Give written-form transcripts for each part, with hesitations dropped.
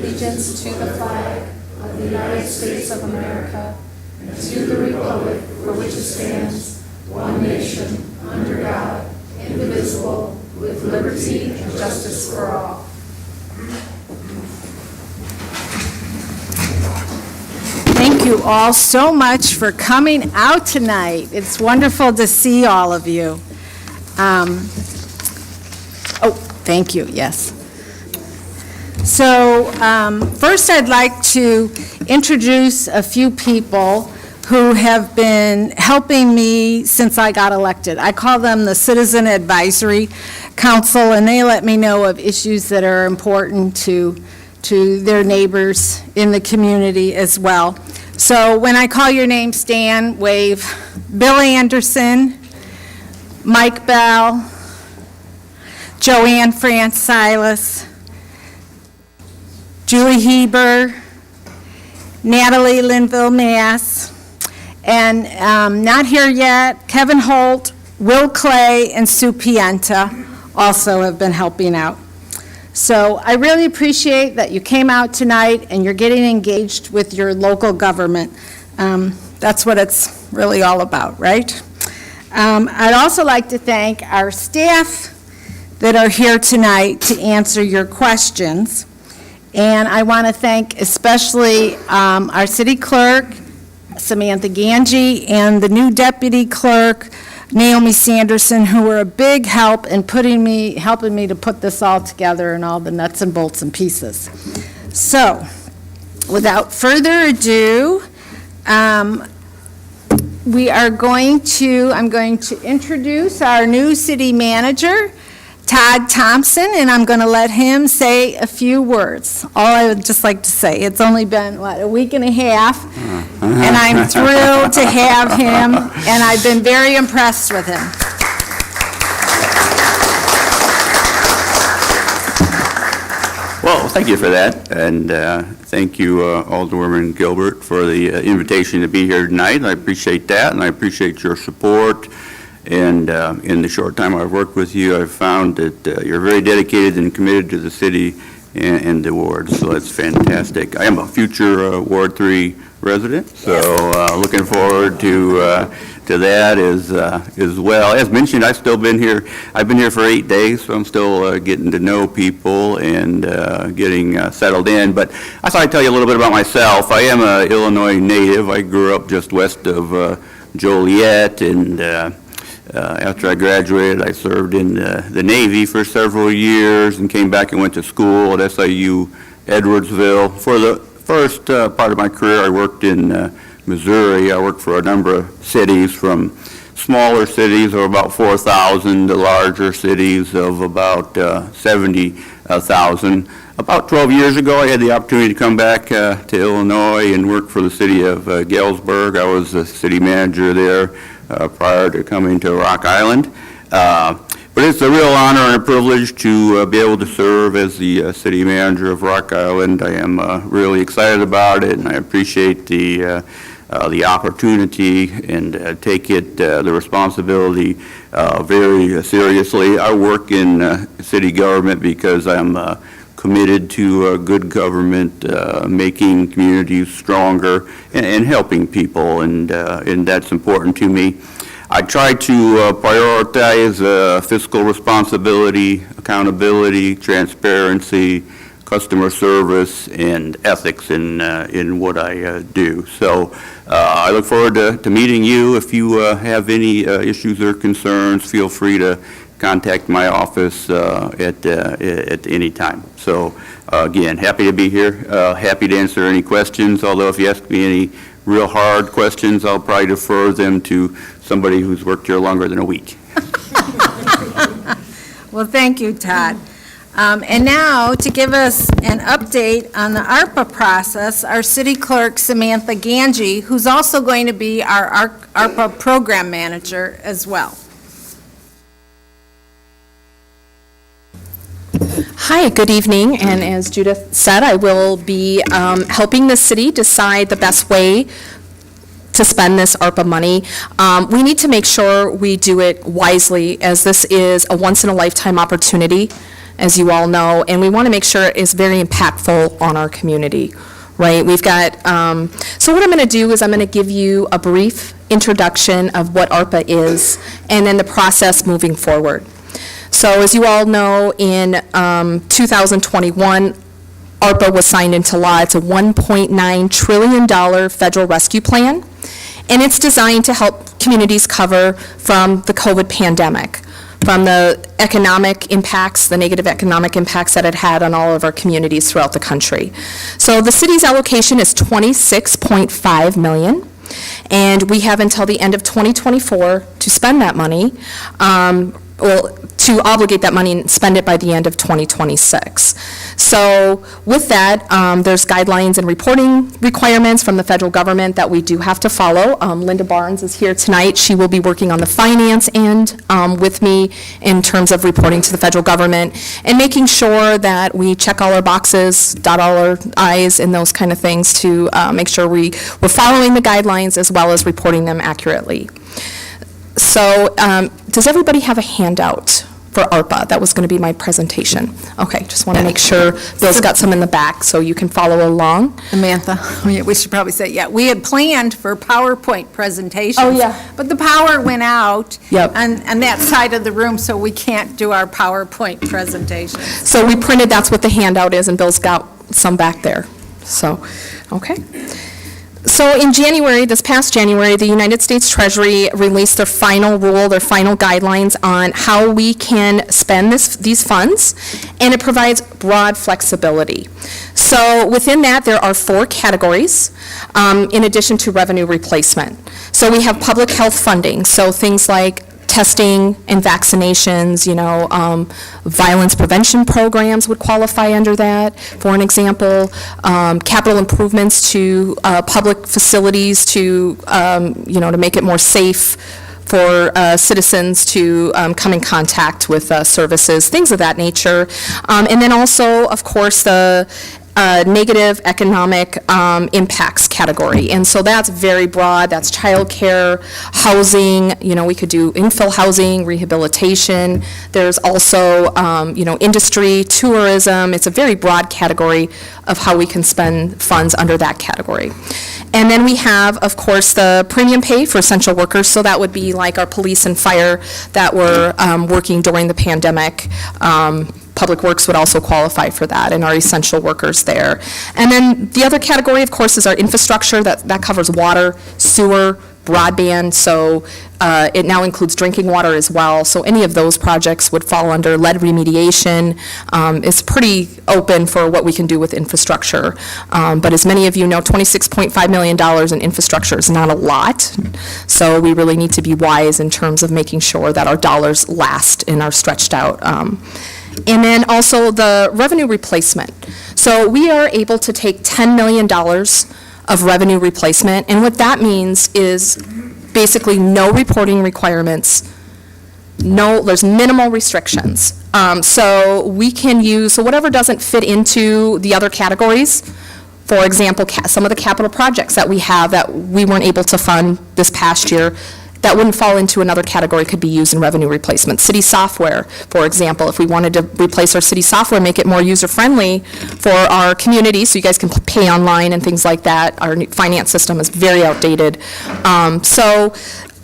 allegiance to the flag of the United States of America and to the republic for which it stands, one nation, under God, indivisible, with liberty and justice for all. Thank you all so much for coming out tonight. It's wonderful to see all of you. Thank you, yes. So first I'd like to introduce a few people who have been helping me since I got elected. I call them the Citizen Advisory Council, and they let me know of issues that are important to their neighbors in the community as well. So when I call your name, Stan, wave. Bill Anderson, Mike Bell, Joanne France Silas, Julie Heber, Natalie Linville Mass, and not here yet, Kevin Holt, Will Clay, and Sue Pienta also have been helping out. So I really appreciate that you came out tonight and you're getting engaged with your local government. That's what it's really all about, right? I'd also like to thank our staff that are here tonight to answer your questions. And I want to thank especially our city clerk, Samantha Ganji, and the new deputy clerk, Naomi Sanderson, who were a big help in helping me to put this all together and all the nuts and bolts and pieces. So, without further ado, I'm going to introduce our new city manager, Todd Thompson, and I'm going to let him say a few words. All I would just like to say, it's only been, a week and a half, and I'm thrilled to have him, and I've been very impressed with him. Well, thank you for that, and thank you, Alderwoman Gilbert, for the invitation to be here tonight. I appreciate that, and I appreciate your support. And in the short time I've worked with you, I've found that you're very dedicated and committed to the city and the ward, so that's fantastic. I am a future Ward 3 resident, so looking forward to that as well. As mentioned, I've been here for 8 days, so I'm still getting to know people and getting settled in. But I thought I'd tell you a little bit about myself. I am an Illinois native. I grew up just west of Joliet, and after I graduated, I served in the Navy for several years and came back and went to school at SIU Edwardsville. For the first part of my career, I worked in Missouri. I worked for a number of cities, from smaller cities of about 4,000 to larger cities of about 70,000. About 12 years ago, I had the opportunity to come back to Illinois and work for the city of Galesburg. I was the city manager there prior to coming to Rock Island. But it's a real honor and a privilege to be able to serve as the city manager of Rock Island. I am really excited about it, and I appreciate the opportunity and take the responsibility very seriously. I work in city government because I'm committed to good government, making communities stronger and helping people, and that's important to me. I try to prioritize fiscal responsibility, accountability, transparency, customer service, and ethics in what I do. So I look forward to meeting you. If you have any issues or concerns, feel free to contact my office at any time. So again, happy to be here, happy to answer any questions, although if you ask me any real hard questions, I'll probably defer them to somebody who's worked here longer than a week. Well, thank you, Todd. And now, to give us an update on the ARPA process, our city clerk, Samantha Ganji, who's also going to be our ARPA program manager as well. Hi, good evening, and as Judith said, I will be helping the city decide the best way to spend this ARPA money. We need to make sure we do it wisely, as this is a once-in-a-lifetime opportunity, as you all know, and we want to make sure it is very impactful on our community, right? We've got, so what I'm going to do is I'm going to give you a brief introduction of what ARPA is, and then the process moving forward. So as you all know, in 2021, ARPA was signed into law. It's a $1.9 trillion federal rescue plan, and it's designed to help communities recover from the COVID pandemic, from the economic impacts, the negative economic impacts that it had on all of our communities throughout the country. So the city's allocation is $26.5 million, and we have until the end of 2024 to spend that money, to obligate that money and spend it by the end of 2026. So with that, there's guidelines and reporting requirements from the federal government that we do have to follow. Linda Barnes is here tonight. She will be working on the finance end with me in terms of reporting to the federal government and making sure that we check all our boxes, dot all our I's, and those kind of things to make sure we're following the guidelines as well as reporting them accurately. So does everybody have a handout for ARPA? That was going to be my presentation. Okay, just want to make sure Bill's got some in the back so you can follow along. Samantha, we should probably say, yeah, we had planned for PowerPoint presentations. Oh, yeah. But the power went out. Yep. On that side of the room, so we can't do our PowerPoint presentation. So we printed, that's what the handout is, and Bill's got some back there. So, okay. So in January, this past January, the United States Treasury released their final rule, their final guidelines on how we can spend these funds, and it provides broad flexibility. So within that, there are 4 categories, in addition to revenue replacement. So we have public health funding, so things like testing and vaccinations, violence prevention programs would qualify under that, for an example. Capital improvements to public facilities to make it more safe for citizens to come in contact with services, things of that nature. And then also, of course, the negative economic impacts category. And so that's very broad. That's childcare, housing, we could do infill housing, rehabilitation. There's also, industry, tourism. It's a very broad category of how we can spend funds under that category. And then we have, of course, the premium pay for essential workers. So that would be like our police and fire that were working during the pandemic. Public Works would also qualify for that, and our essential workers there. And then the other category, of course, is our infrastructure. That covers water, sewer, broadband, so it now includes drinking water as well. So any of those projects would fall under lead remediation. It's pretty open for what we can do with infrastructure. But as many of you know, $26.5 million in infrastructure is not a lot. So we really need to be wise in terms of making sure that our dollars last and are stretched out. And then also the revenue replacement. So we are able to take $10 million of revenue replacement, and what that means is basically no reporting requirements, there's minimal restrictions. So we can use, so whatever doesn't fit into the other categories, for example, some of the capital projects that we have that we weren't able to fund this past year, that wouldn't fall into another category, could be used in revenue replacement. City software, for example, if we wanted to replace our city software, make it more user-friendly for our community, so you guys can pay online and things like that. Our new finance system is very outdated. So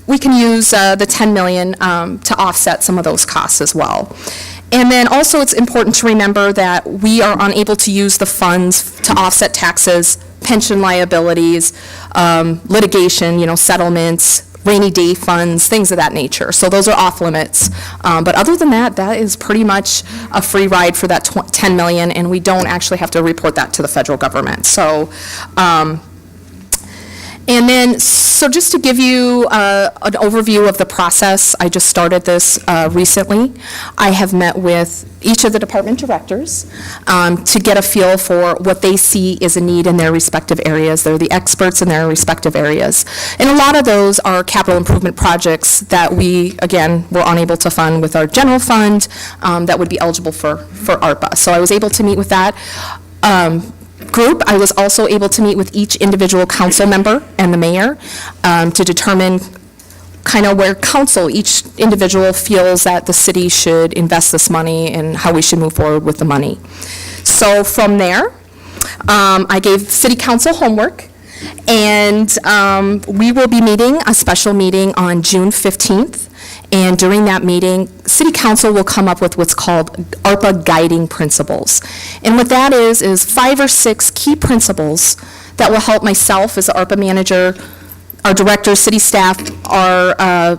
we can use the $10 million to offset some of those costs as well. And then also it's important to remember that we are unable to use the funds to offset taxes, pension liabilities, litigation, settlements, rainy day funds, things of that nature. So those are off limits. But other than that, that is pretty much a free ride for that $10 million, and we don't actually have to report that to the federal government. So, and then, so just to give you an overview of the process, I just started this recently. I have met with each of the department directors to get a feel for what they see is a need in their respective areas. They're the experts in their respective areas. And a lot of those are capital improvement projects that we, again, were unable to fund with our general fund that would be eligible for ARPA. So I was able to meet with that group. I was also able to meet with each individual council member and the mayor to determine kind of where council, each individual feels that the city should invest this money and how we should move forward with the money. So from there, I gave city council homework, and we will be meeting a special meeting on June 15th. And during that meeting, city council will come up with what's called ARPA guiding principles. And what that is 5 or 6 key principles that will help myself as the ARPA manager, our directors, city staff, our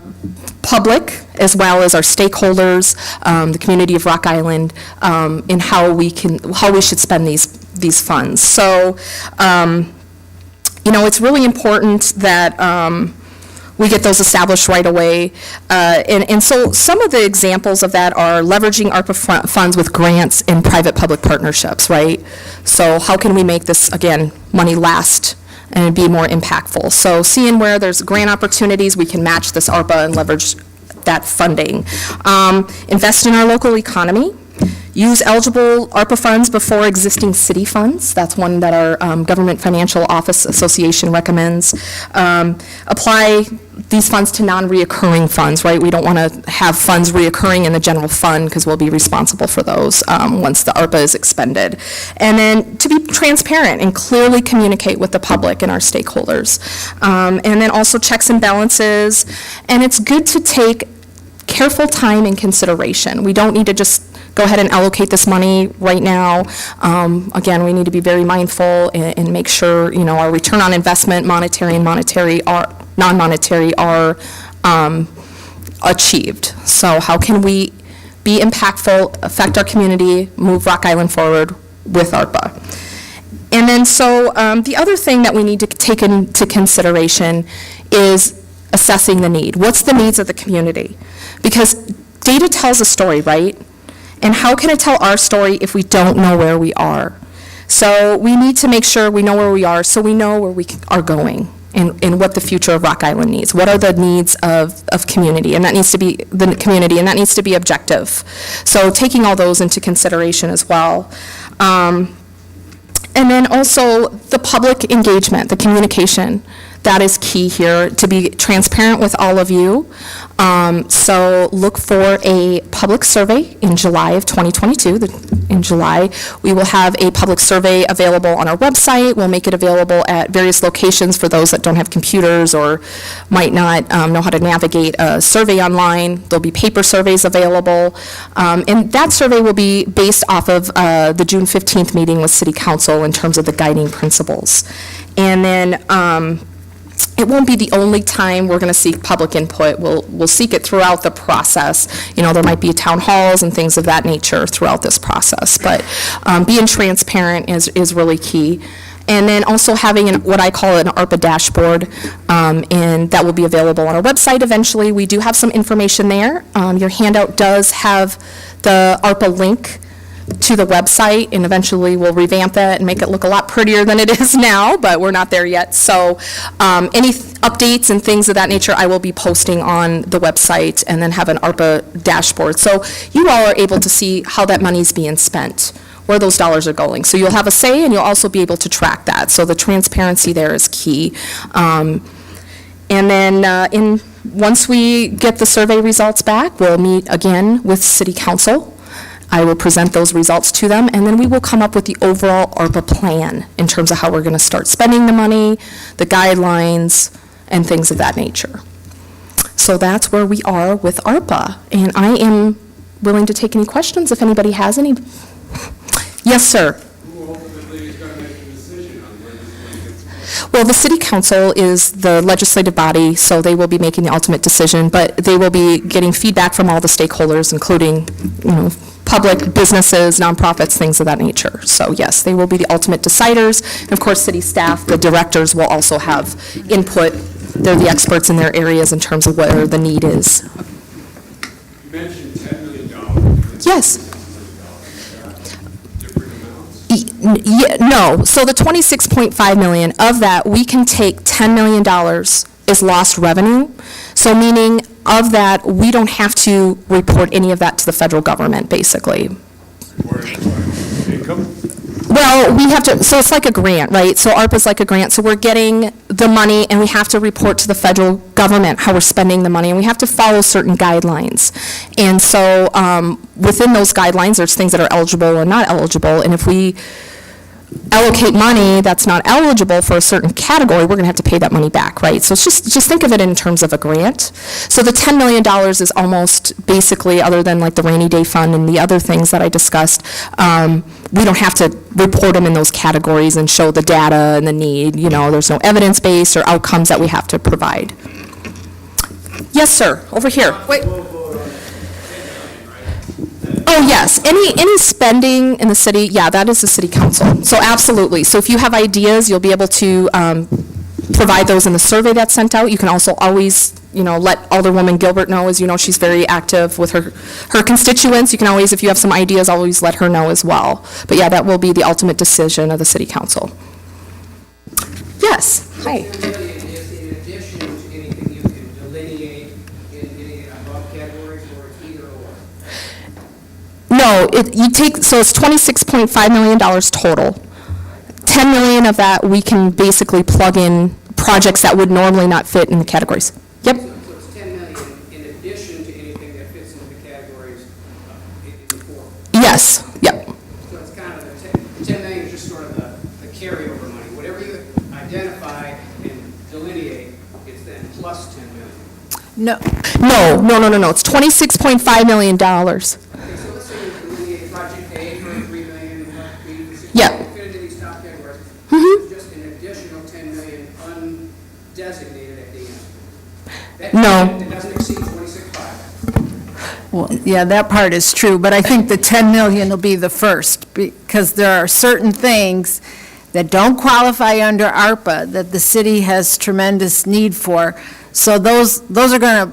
public, as well as our stakeholders, the community of Rock Island, in how we should spend these funds. So, it's really important that we get those established right away. And so some of the examples of that are leveraging ARPA funds with grants and private-public partnerships, right? So how can we make this, again, money last and be more impactful? So seeing where there's grant opportunities, we can match this ARPA and leverage that funding. Invest in our local economy. Use eligible ARPA funds before existing city funds. That's one that our Government Financial Office Association recommends. Apply these funds to non-reoccurring funds, right? We don't want to have funds reoccurring in the general fund because we'll be responsible for those once the ARPA is expended. And then to be transparent and clearly communicate with the public and our stakeholders. And then also checks and balances. And it's good to take careful time and consideration. We don't need to just go ahead and allocate this money right now. Again, we need to be very mindful and make sure, our return on investment, monetary and non-monetary are achieved. So how can we be impactful, affect our community, move Rock Island forward with ARPA? And then so the other thing that we need to take into consideration is assessing the need. What's the needs of the community? Because data tells a story, right? And how can it tell our story if we don't know where we are? So we need to make sure we know where we are so we know where we are going and what the future of Rock Island needs. What are the needs of community? And that needs to be the community, and that needs to be objective. So taking all those into consideration as well. And then also the public engagement, the communication. That is key here, to be transparent with all of you. So look for a public survey in July of 2022. In July, we will have a public survey available on our website. We'll make it available at various locations for those that don't have computers or might not know how to navigate a survey online. There'll be paper surveys available. And that survey will be based off of the June 15th meeting with City Council in terms of the guiding principles. And then it won't be the only time we're going to seek public input. We'll seek it throughout the process. There might be town halls and things of that nature throughout this process. But being transparent is really key. And then also having what I call an ARPA dashboard, and that will be available on our website eventually. We do have some information there. Your handout does have the ARPA link to the website, and eventually we'll revamp that and make it look a lot prettier than it is now, but we're not there yet. So any updates and things of that nature I will be posting on the website, and then have an ARPA dashboard. So you all are able to see how that money's being spent, where those dollars are going. So you'll have a say, and you'll also be able to track that. So the transparency there is key. And then once we get the survey results back, we'll meet again with City Council. I will present those results to them, and then we will come up with the overall ARPA plan in terms of how we're going to start spending the money, the guidelines, and things of that nature. So that's where we are with ARPA, and I am willing to take any questions if anybody has any. Yes, sir. Who ultimately is going to make the decision on where this money gets spent? Well, the City Council is the legislative body, so they will be making the ultimate decision, but they will be getting feedback from all the stakeholders, including, public, businesses, nonprofits, things of that nature. So yes, they will be the ultimate deciders. And of course, city staff, the directors will also have input. They're the experts in their areas in terms of where the need is. You mentioned $10 million. Yes. Different amounts? No, so the 26.5 million, of that, we can take $10 million is lost revenue. So meaning of that, we don't have to report any of that to the federal government, basically. Where is income? Well, we have to, so it's like a grant, right? So ARPA's like a grant, so we're getting the money, and we have to report to the federal government how we're spending the money, and we have to follow certain guidelines. And so within those guidelines, there's things that are eligible or not eligible, and if we allocate money that's not eligible for a certain category, we're going to have to pay that money back, right? So it's just think of it in terms of a grant. So the $10 million is almost basically, other than like the rainy day fund and the other things that I discussed, we don't have to report them in those categories and show the data and the need. You know, there's no evidence base or outcomes that we have to provide. Yes, sir, over here. Wait. Oh, yes, any spending in the city, yeah, that is the city council. So absolutely. So if you have ideas, you'll be able to provide those in the survey that's sent out. You can also always, you know, let Alderwoman Gilbert know, as you know, she's very active with her constituents. You can always, if you have some ideas, always let her know as well. But yeah, that will be the ultimate decision of the city council. Yes, hi. Is in addition to anything you can delineate in any above categories, or it's either or? No, so it's $26.5 million total. 10 million of that we can basically plug in projects that would normally not fit in the categories. Yep. So it's 10 million in addition to anything that fits into the categories in the four. Yes, yep. So it's kind of the 10 million is just sort of the carryover money. Whatever you identify and delineate, it's then plus 10 million. No, No. It's $26.5 million. Okay, so let's say you delineate project A for 3 million, B for 6 Yeah. million, fit into these top categories. Mhm. Just an additional 10 million undesignated at the end. That- No. That doesn't exceed 26.5. well, yeah, that part is true, but I think the 10 million will be the first, because there are certain things that don't qualify under ARPA that the city has tremendous need for. So those are going to,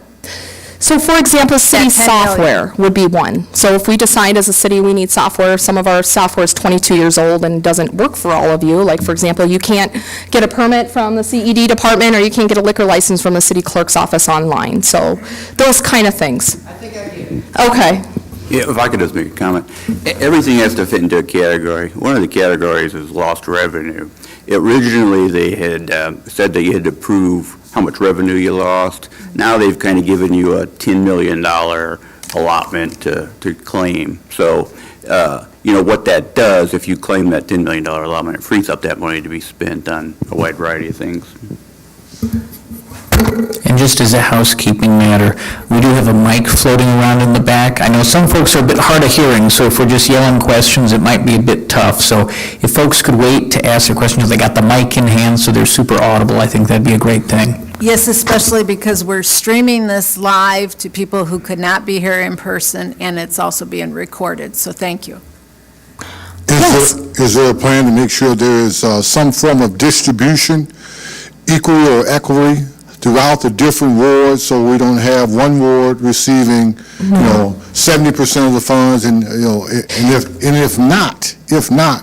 So for example, city That 10 million. software would be one. So if we decide as a city we need software, some of our software is 22 years old and doesn't work for all of you. Like, for example, you can't get a permit from the CED department, or you can't get a liquor license from the city clerk's office online. So those kind of things. I think I get it. Okay. Yeah, if I could just make a comment. Everything has to fit into a category. One of the categories is lost revenue. Originally, they had said that you had to prove how much revenue you lost. Now they've kind of given you a $10 million allotment to claim. So, you know, what that does, if you claim that $10 million allotment, it frees up that money to be spent on a wide variety of things. And just as a housekeeping matter, we do have a mic floating around in the back. I know some folks are a bit hard of hearing, so if we're just yelling questions, it might be a bit tough. So if folks could wait to ask their questions, they got the mic in hand, so they're super audible, I think that'd be a great thing. yes, especially because we're streaming this live to people who could not be here in person, and it's also being recorded, so thank you. Is there a plan to make sure there is some form of distribution, equally or equally, throughout the different wards, so we don't have one ward receiving, 70% of the funds, and, if not,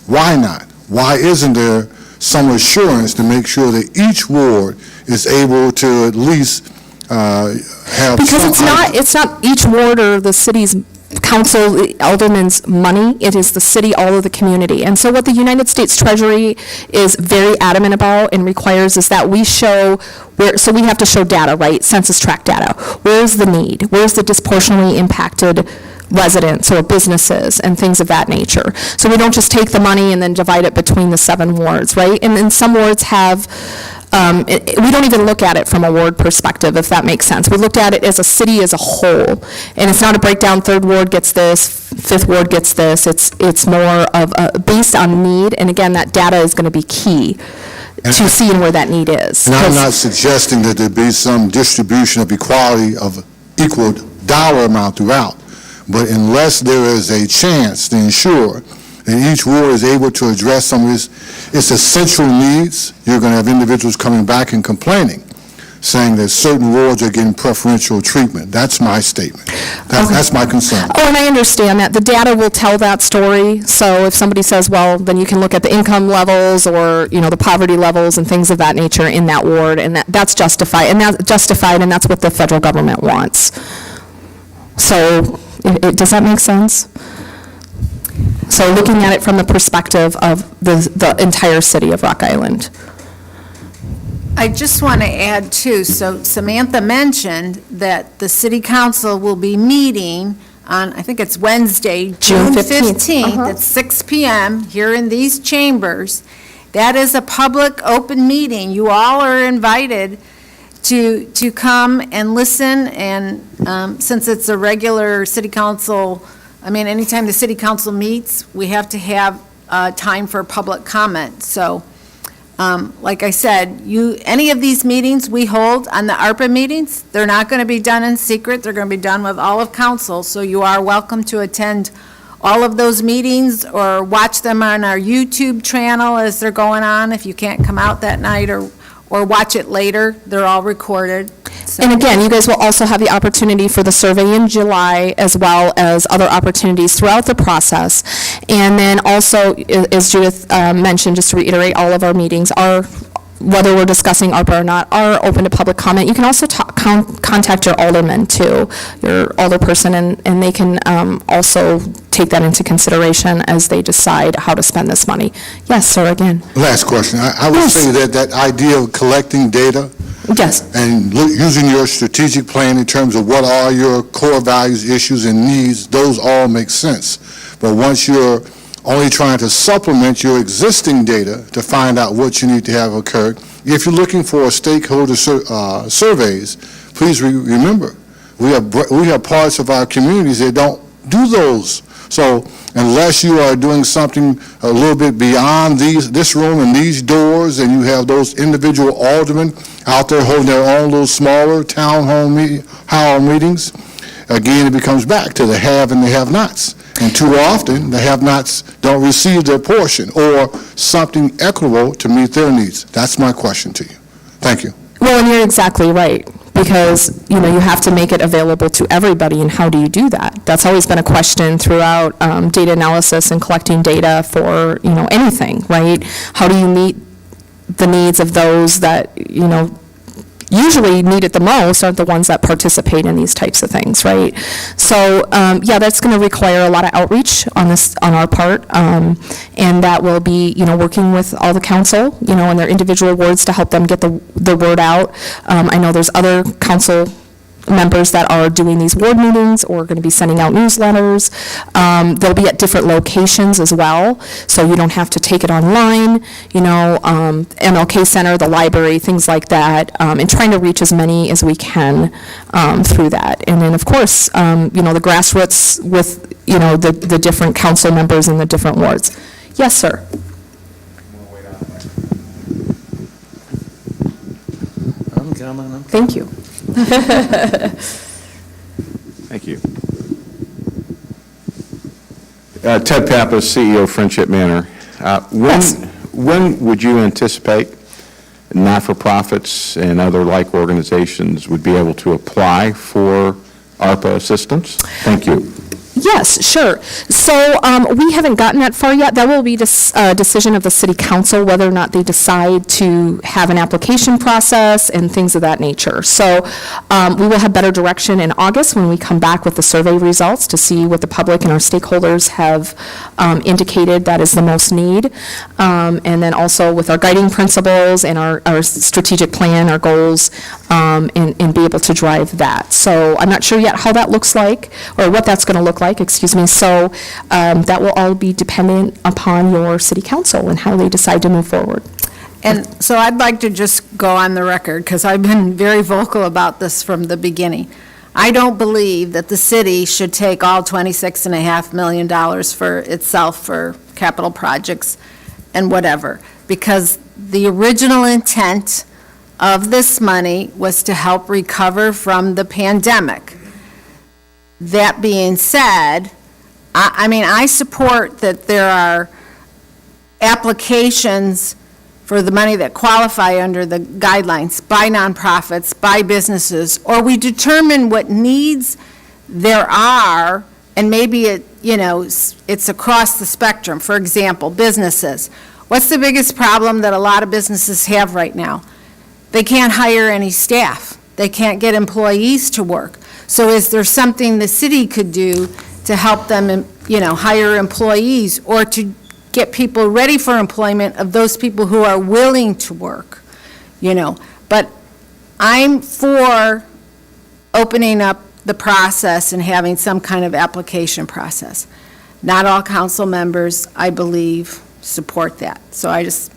why not? Why isn't there some assurance to make sure that each ward is able to at least have Because some it's not each ward or the city's council, alderman's money, it is the city, all of the community. And so what the United States Treasury is very adamant about and requires is that we show so we have to show data, right, census tract data. Where's the need? Where's the disproportionately impacted residents or businesses and things of that nature? So we don't just take the money and then divide it between the 7 wards, right? And then some wards have, we don't even look at it from a ward perspective, if that makes sense. We looked at it as a city as a whole, and it's not a breakdown, 3rd ward gets this, 5th ward gets this. It's more of based on need, and again, that data is going to be key to seeing where that need is. And I'm not suggesting that there be some distribution of equality of equal dollar amount throughout, but unless there is a chance to ensure that each ward is able to address some of its essential needs, you're going to have individuals coming back and complaining, saying that certain wards are getting preferential treatment. That's my statement. That's my concern. Oh, and I understand that. The data will tell that story. So if somebody says, well, then you can look at the income levels or, the poverty levels and things of that nature in that ward, and that's justified, and that's what the federal government wants. So, does that make sense? So looking at it from the perspective of the entire city of Rock Island. I just want to add too, so Samantha mentioned that the city council will be meeting on, I think it's Wednesday, June June 15th. 15th at 6 PM here in these chambers. That is a public, open meeting. You all are invited to come and listen, and since it's a regular city council, I mean, anytime the city council meets, we have to have time for public comment. So, like I said, any of these meetings we hold on the ARPA meetings, they're not going to be done in secret. They're going to be done with all of council. So you are welcome to attend all of those meetings or watch them on our YouTube channel as they're going on if you can't come out that night, or watch it later. They're all recorded. So- And again, you guys will also have the opportunity for the survey in July, as well as other opportunities throughout the process. And then also, as Judith mentioned, just to reiterate, all of our meetings are, whether we're discussing ARPA or not, are open to public comment. You can also contact your alderman, too, your alderperson, and they can also take that into consideration as they decide how to spend this money. Yes, sir, again. Last question. I would Yes. say that idea of collecting data Yes. and using your strategic plan in terms of what are your core values, issues, and needs, those all make sense. But once you're only trying to supplement your existing data to find out what you need to have occurred, if you're looking for stakeholder surveys, please remember, we have parts of our communities that don't do those. So unless you are doing something a little bit beyond this room and these doors, and you have those individual aldermen out there holding their own little smaller town hall meetings, again, it becomes back to the have and the have-nots. And too often, the have-nots don't receive their portion or something equitable to meet their needs. That's my question to you. Thank you. Well, and you're exactly right, because, you know, you have to make it available to everybody, and how do you do that? That's always been a question throughout data analysis and collecting data for, you know, anything, right? How do you meet the needs of those that, you know, usually need it the most are the ones that participate in these types of things, right? So, yeah, that's going to require a lot of outreach on our part, and that will be, you know, working with all the council, you know, in their individual wards to help them get the word out. I know there's other council members that are doing these ward meetings or going to be sending out newsletters. They'll be at different locations as well, so you don't have to take it online, you know, MLK Center, the library, things like that, and trying to reach as many as we can through that. And then, of course, you know, the grassroots with, you know, the different council members in the different wards. Yes, sir. Thank you. Thank you. Ted Pappas, CEO, Friendship Manor. Yes. When would you anticipate not-for-profits and other like organizations would be able to apply for ARPA assistance? Thank you. Yes, sure. So we haven't gotten that far yet. That will be a decision of the city council whether or not they decide to have an application process and things of that nature. So we will have better direction in August when we come back with the survey results to see what the public and our stakeholders have indicated that is the most need. And then also with our guiding principles and our strategic plan, our goals, and be able to drive that. So I'm not sure yet how that looks like or what that's going to look like, excuse me. So that will all be dependent upon your city council and how they decide to move forward. And so I'd like to just go on the record, because I've been very vocal about this from the beginning. I don't believe that the city should take all $26.5 million for itself for capital projects and whatever, because the original intent of this money was to help recover from the pandemic. That being said, I mean, I support that there are applications for the money that qualify under the guidelines by nonprofits, by businesses, or we determine what needs there are, and maybe it, you know, it's across the spectrum. For example, businesses. What's the biggest problem that a lot of businesses have right now? They can't hire any staff. They can't get employees to work. So is there something the city could do to help them, you know, hire employees or to get people ready for employment of those people who are willing to work? But I'm for opening up the process and having some kind of application process. Not all council members, I believe, support that. So I just,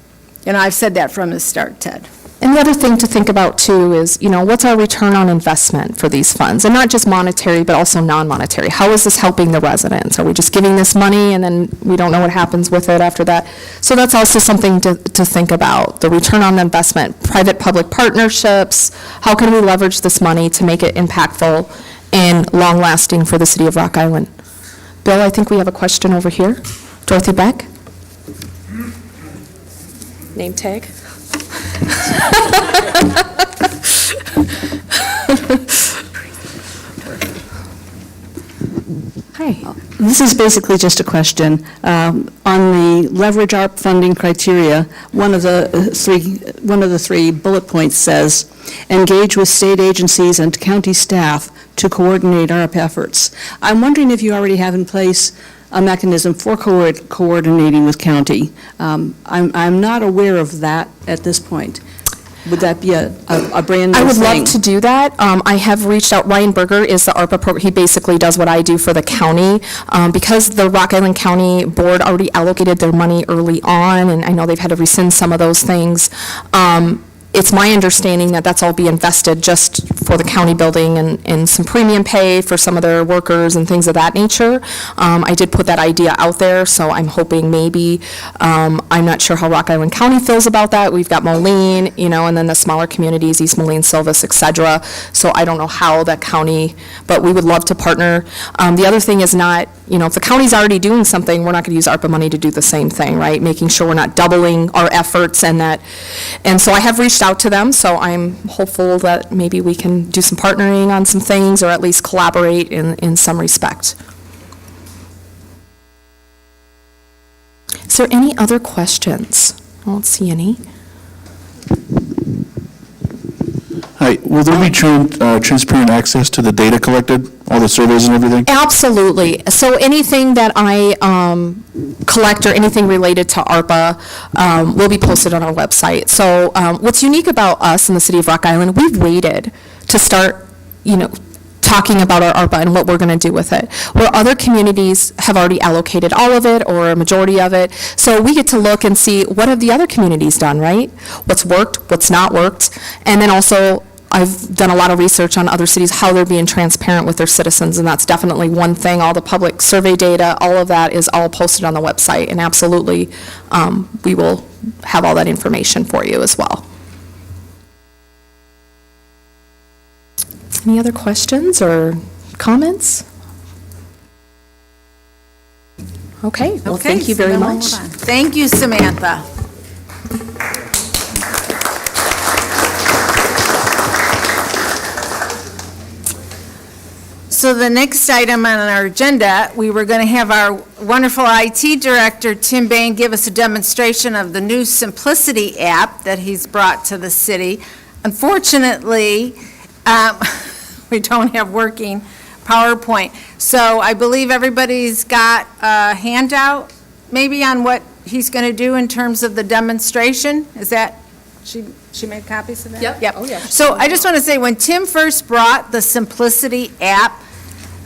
I've said that from the start, Ted. And the other thing to think about too is, what's our return on investment for these funds? And not just monetary, but also non-monetary. How is this helping the residents? Are we just giving this money and then we don't know what happens with it after that? So that's also something to think about, the return on investment, private-public partnerships. How can we leverage this money to make it impactful and long-lasting for the city of Rock Island? Bill, I think we have a question over here. Dorothy Beck? Name tag? Hi. This is basically just a question. On the leverage ARP funding criteria, one of the three bullet points says, engage with state agencies and county staff to coordinate ARP efforts. I'm wondering if you already have in place a mechanism for coordinating with county. I'm not aware of that at this point. Would that be a brand new thing? I would love to do that. I have reached out, Ryan Berger is the ARPA program, he basically does what I do for the county. Because the Rock Island County Board already allocated their money early on, and I know they've had to rescind some of those things, it's my understanding that that's all be invested just for the county building and some premium pay for some of their workers and things of that nature. I did put that idea out there, so I'm hoping maybe, I'm not sure how Rock Island County feels about that. We've got Moline, and then the smaller communities, East Moline, Silvis, et cetera. So I don't know how that county, but we would love to partner. The other thing is not, if the county's already doing something, we're not going to use ARPA money to do the same thing, right? Making sure we're not doubling our efforts and so I have reached out to them, so I'm hopeful that maybe we can do some partnering on some things, or at least collaborate in some respect. Is there any other questions? I don't see any. Hi, will there be transparent access to the data collected, all the surveys and everything? Absolutely. So anything that I collect or anything related to ARPA will be posted on our website. So what's unique about us in the city of Rock Island, we've waited to start, talking about our ARPA and what we're going to do with it, where other communities have already allocated all of it or a majority of it. So we get to look and see what have the other communities done, right? What's worked, what's not worked, and then also I've done a lot of research on other cities, how they're being transparent with their citizens, and that's definitely one thing. All the public survey data, all of that is all posted on the website, and absolutely, we will have all that information for you as well. Any other questions or comments? Okay, well, thank you so very then we'll much. move on. Thank you, Samantha. So the next item on our agenda, we were going to have our wonderful IT director, Tim Bain, give us a demonstration of the new Simplicity app that he's brought to the city. Unfortunately, we don't have working PowerPoint. So I believe everybody's got a handout maybe on what he's going to do in terms of the demonstration. Is that, she made copies of that? Yep. Oh, yeah. So I just want to say, when Tim first brought the Simplicity app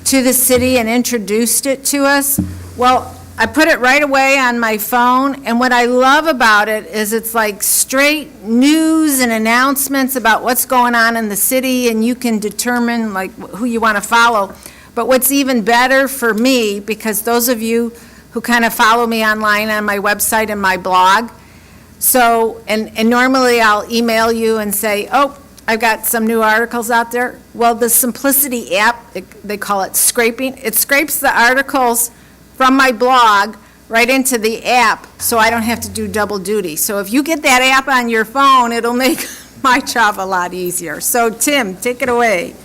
to the city and introduced it to us, well, I put it right away on my phone, and what I love about it is it's like straight news and announcements about what's going on in the city, and you can determine like who you want to follow. But what's even better for me, because those of you who kind of follow me online on my website and my blog, so, and normally I'll email you and say, oh, I've got some new articles out there. Well, the Simplicity app, they call it scraping. It scrapes the articles from my blog right into the app, so I don't have to do double duty. So if you get that app on your phone, it'll make my job a lot easier. So Tim, take it away.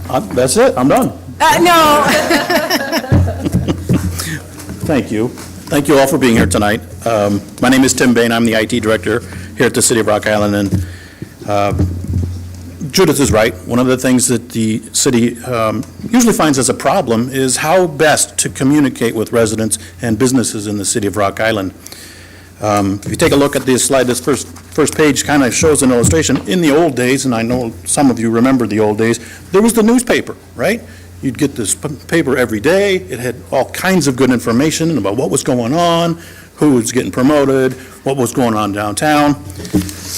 That's it, I'm done. No. Thank you. Thank you all for being here tonight. My name is Tim Bain, I'm the IT director here at the City of Rock Island, and Judith is right. One of the things that the city usually finds as a problem is how best to communicate with residents and businesses in the City of Rock Island. If you take a look at this slide, this first first page kind of shows an illustration. In the old days, and I know some of you remember the old days, there was the newspaper, right? You'd get this paper every day. It had all kinds of good information about what was going on, who was getting promoted, what was going on downtown.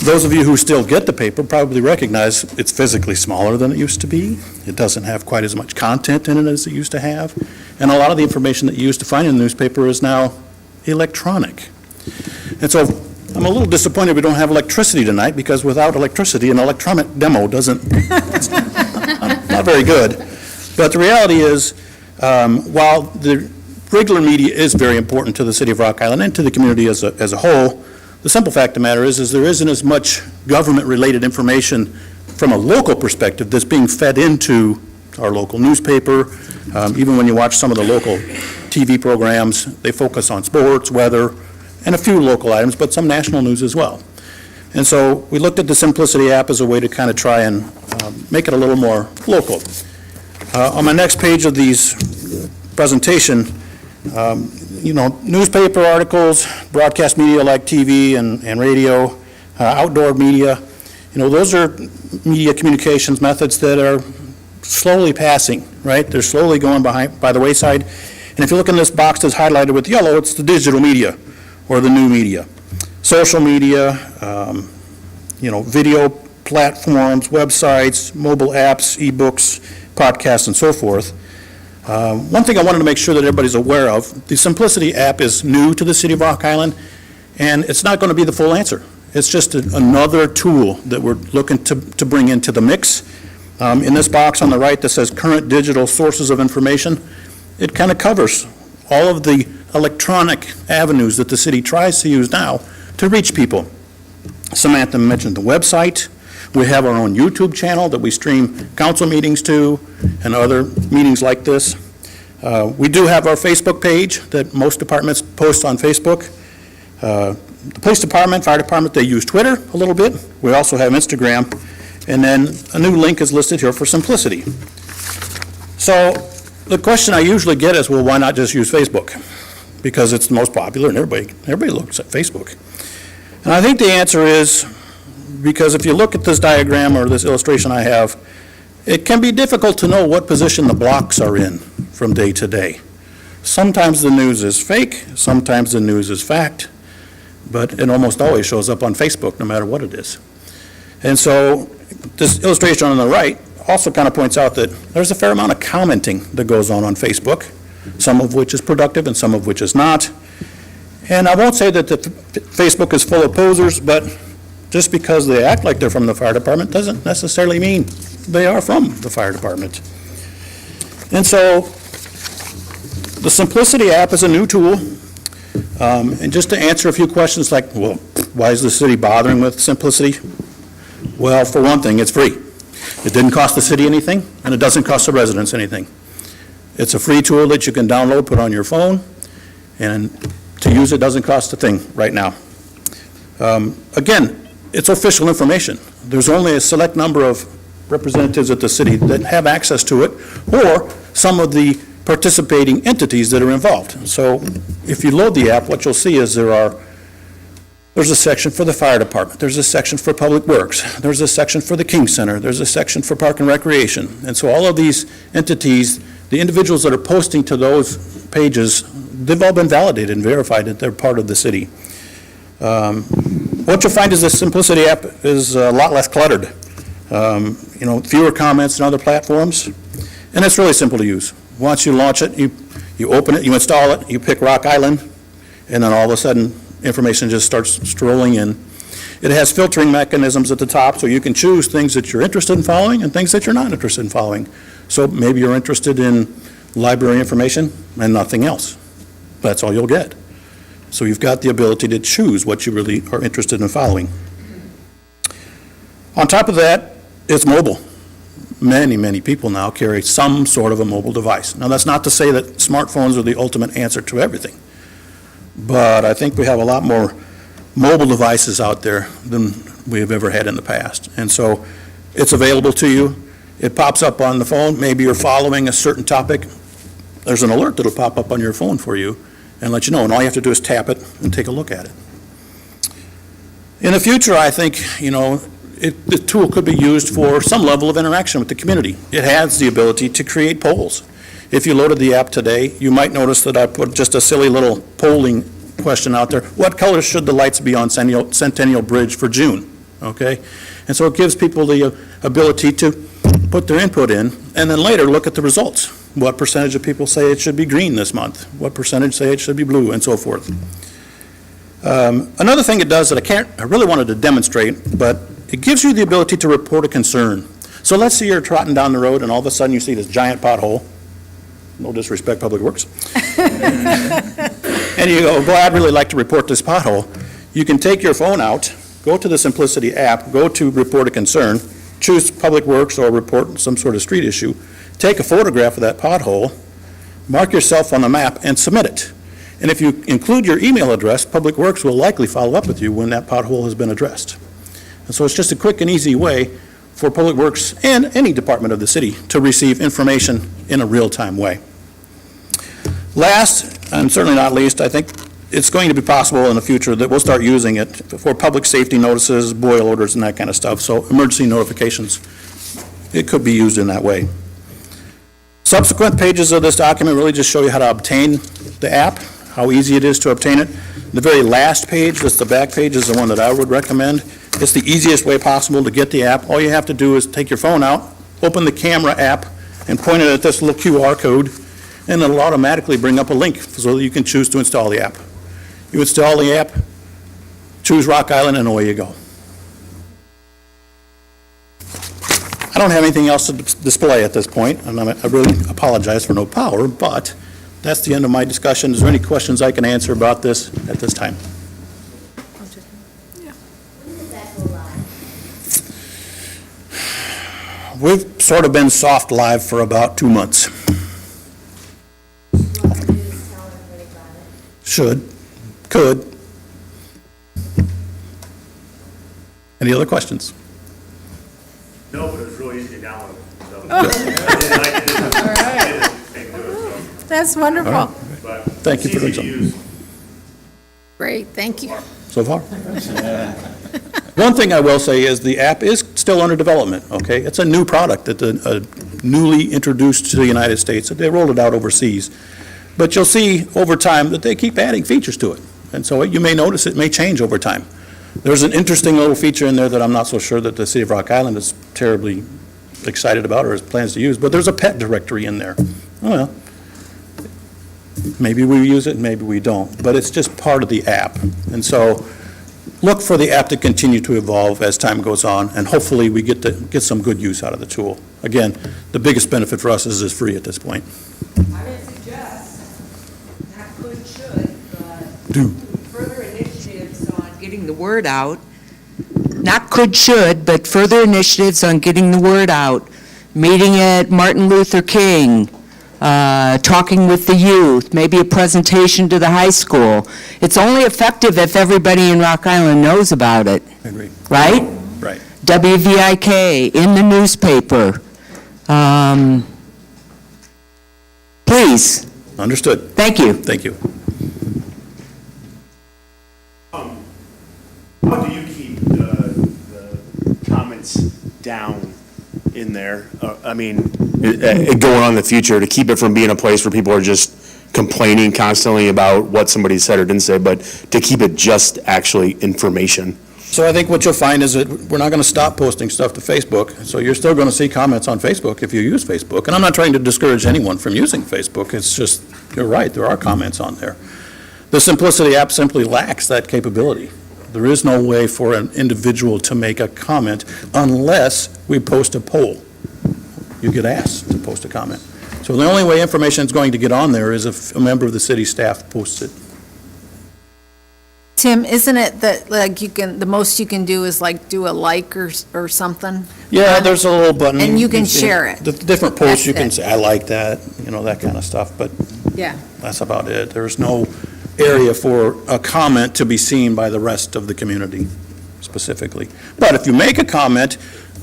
Those of you who still get the paper probably recognize it's physically smaller than it used to be. It doesn't have quite as much content in it as it used to have. And a lot of the information that you used to find in the newspaper is now electronic. And so I'm a little disappointed we don't have electricity tonight, because without electricity, an electronic demo doesn't, it's not very good. But the reality is, while the regular media is very important to the city of Rock Island and to the community as a whole, the simple fact of the matter is there isn't as much government-related information from a local perspective that's being fed into our local newspaper. Even when you watch some of the local TV programs, they focus on sports, weather, and a few local items, but some national news as well. And so we looked at the Simplicity app as a way to kind of try and make it a little more local. On my next page of these presentation, newspaper articles, broadcast media like TV and radio, outdoor media, those are media communications methods that are slowly passing, right? They're slowly going by the wayside. And if you look in this box that's highlighted with yellow, it's the digital media or the new media. Social media, video platforms, websites, mobile apps, ebooks, podcasts, and so forth. One thing I wanted to make sure that everybody's aware of, the Simplicity app is new to the city of Rock Island, and it's not going to be the full answer. It's just another tool that we're looking to bring into the mix. In this box on the right that says current digital sources of information, it kind of covers all of the electronic avenues that the city tries to use now to reach people. Samantha mentioned the website. We have our own YouTube channel that we stream council meetings to and other meetings like this. We do have our Facebook page that most departments post on Facebook. The police department, fire department, they use Twitter a little bit. We also have Instagram. And then a new link is listed here for Simplicity. So the question I usually get is, well, why not just use Facebook? Because it's the most popular and everybody looks at Facebook. And I think the answer is because if you look at this diagram or this illustration I have, it can be difficult to know what position the blocks are in from day to day. Sometimes the news is fake, sometimes the news is fact, but it almost always shows up on Facebook no matter what it is. And so this illustration on the right also kind of points out that there's a fair amount of commenting that goes on Facebook, some of which is productive and some of which is not. And I won't say that Facebook is full of posers, but just because they act like they're from the fire department doesn't necessarily mean they are from the fire department. And so the Simplicity app is a new tool. And just to answer a few questions like, well, why is the city bothering with Simplicity? Well, for one thing, it's free. It didn't cost the city anything, and it doesn't cost the residents anything. It's a free tool that you can download, put on your phone, and to use it doesn't cost a thing right now. Again, it's official information. There's only a select number of representatives at the city that have access to it, or some of the participating entities that are involved. So if you load the app, what you'll see is there's a section for the fire department, there's a section for public works, there's a section for the King Center, there's a section for park and recreation. And so all of these entities, the individuals that are posting to those pages, they've all been validated and verified that they're part of the city. What you'll find is the Simplicity app is a lot less cluttered. Fewer comments than other platforms, and it's really simple to use. Once you launch it, you open it, you install it, you pick Rock Island, and then all of a sudden, information just starts strolling in. It has filtering mechanisms at the top, so you can choose things that you're interested in following and things that you're not interested in following. So maybe you're interested in library information and nothing else. That's all you'll get. So you've got the ability to choose what you really are interested in following. On top of that, it's mobile. Many, many people now carry some sort of a mobile device. Now, that's not to say that smartphones are the ultimate answer to everything, but I think we have a lot more mobile devices out there than we have ever had in the past. And so it's available to you. It pops up on the phone. Maybe you're following a certain topic. There's an alert that'll pop up on your phone for you and let you know. And all you have to do is tap it and take a look at it. In the future, I think, the tool could be used for some level of interaction with the community. It has the ability to create polls. If you loaded the app today, you might notice that I put just a silly little polling question out there. What color should the lights be on Centennial Bridge for June? Okay? And so it gives people the ability to put their input in, and then later look at the results. What percentage of people say it should be green this month? What percentage say it should be blue, and so forth. Another thing it does that I really wanted to demonstrate, but it gives you the ability to report a concern. So let's say you're trotting down the road and all of a sudden you see this giant pothole. No disrespect, Public Works. And you go, boy, I'd really like to report this pothole. You can take your phone out, go to the Simplicity app, go to Report a Concern, choose Public Works or report some sort of street issue, take a photograph of that pothole, mark yourself on the map, and submit it. And if you include your email address, Public Works will likely follow up with you when that pothole has been addressed. And so it's just a quick and easy way for Public Works and any department of the city to receive information in a real-time way. Last, and certainly not least, I think it's going to be possible in the future that we'll start using it for public safety notices, boil orders, and that kind of stuff. So emergency notifications, it could be used in that way. Subsequent pages of this document really just show you how to obtain the app, how easy it is to obtain it. The very last page, that's the back page, is the one that I would recommend. It's the easiest way possible to get the app. All you have to do is take your phone out, open the camera app, and point it at this little QR code, and it'll automatically bring up a link so that you can choose to install the app. You install the app, choose Rock Island, and away you go. I don't have anything else to display at this point, and I really apologize for no power, but that's the end of my discussion. Is there any questions I can answer about this at this time? We've sort of been soft live for about 2 months. Could. Any other questions? No, but it was really easy to download. That's wonderful. Thank you for doing so. Great, thank you. So far. One thing I will say is the app is still under development, okay? It's a new product that newly introduced to the United States. They rolled it out overseas. But you'll see over time that they keep adding features to it. And so you may notice it may change over time. There's an interesting little feature in there that I'm not so sure that the City of Rock Island is terribly excited about or has plans to use, but there's a pet directory in there. Well, maybe we use it, maybe we don't, but it's just part of the app. And so look for the app to continue to evolve as time goes on, and hopefully we get some good use out of the tool. Again, the biggest benefit for us is it's free at this point. I would suggest, not could, should, but further initiatives on getting the word out. Not could, should, but further initiatives on getting the word out. Meeting at Martin Luther King, talking with the youth, maybe a presentation to the high school. It's only effective if everybody in Rock Island knows about it. I agree. Right? Right. WVIK, in the newspaper. Please. Understood. Thank you. Thank you. How do you keep the comments down in there? I mean, going on in the future, to keep it from being a place where people are just complaining constantly about what somebody said or didn't say, but to keep it just actually information. So I think what you'll find is that we're not going to stop posting stuff to Facebook, so you're still going to see comments on Facebook if you use Facebook. And I'm not trying to discourage anyone from using Facebook, it's just, you're right, there are comments on there. The Simplicity app simply lacks that capability. There is no way for an individual to make a comment unless we post a poll. You get asked to post a comment. So the only way information is going to get on there is if a member of the city staff posts it. Tim, isn't it that, like, the most you can do is like do a like or something? Yeah, there's a little button. And you can share it. The different posts, you can That's it. say, I like that, that kind of stuff, but Yeah. that's about it. There's no area for a comment to be seen by the rest of the community specifically. But if you make a comment,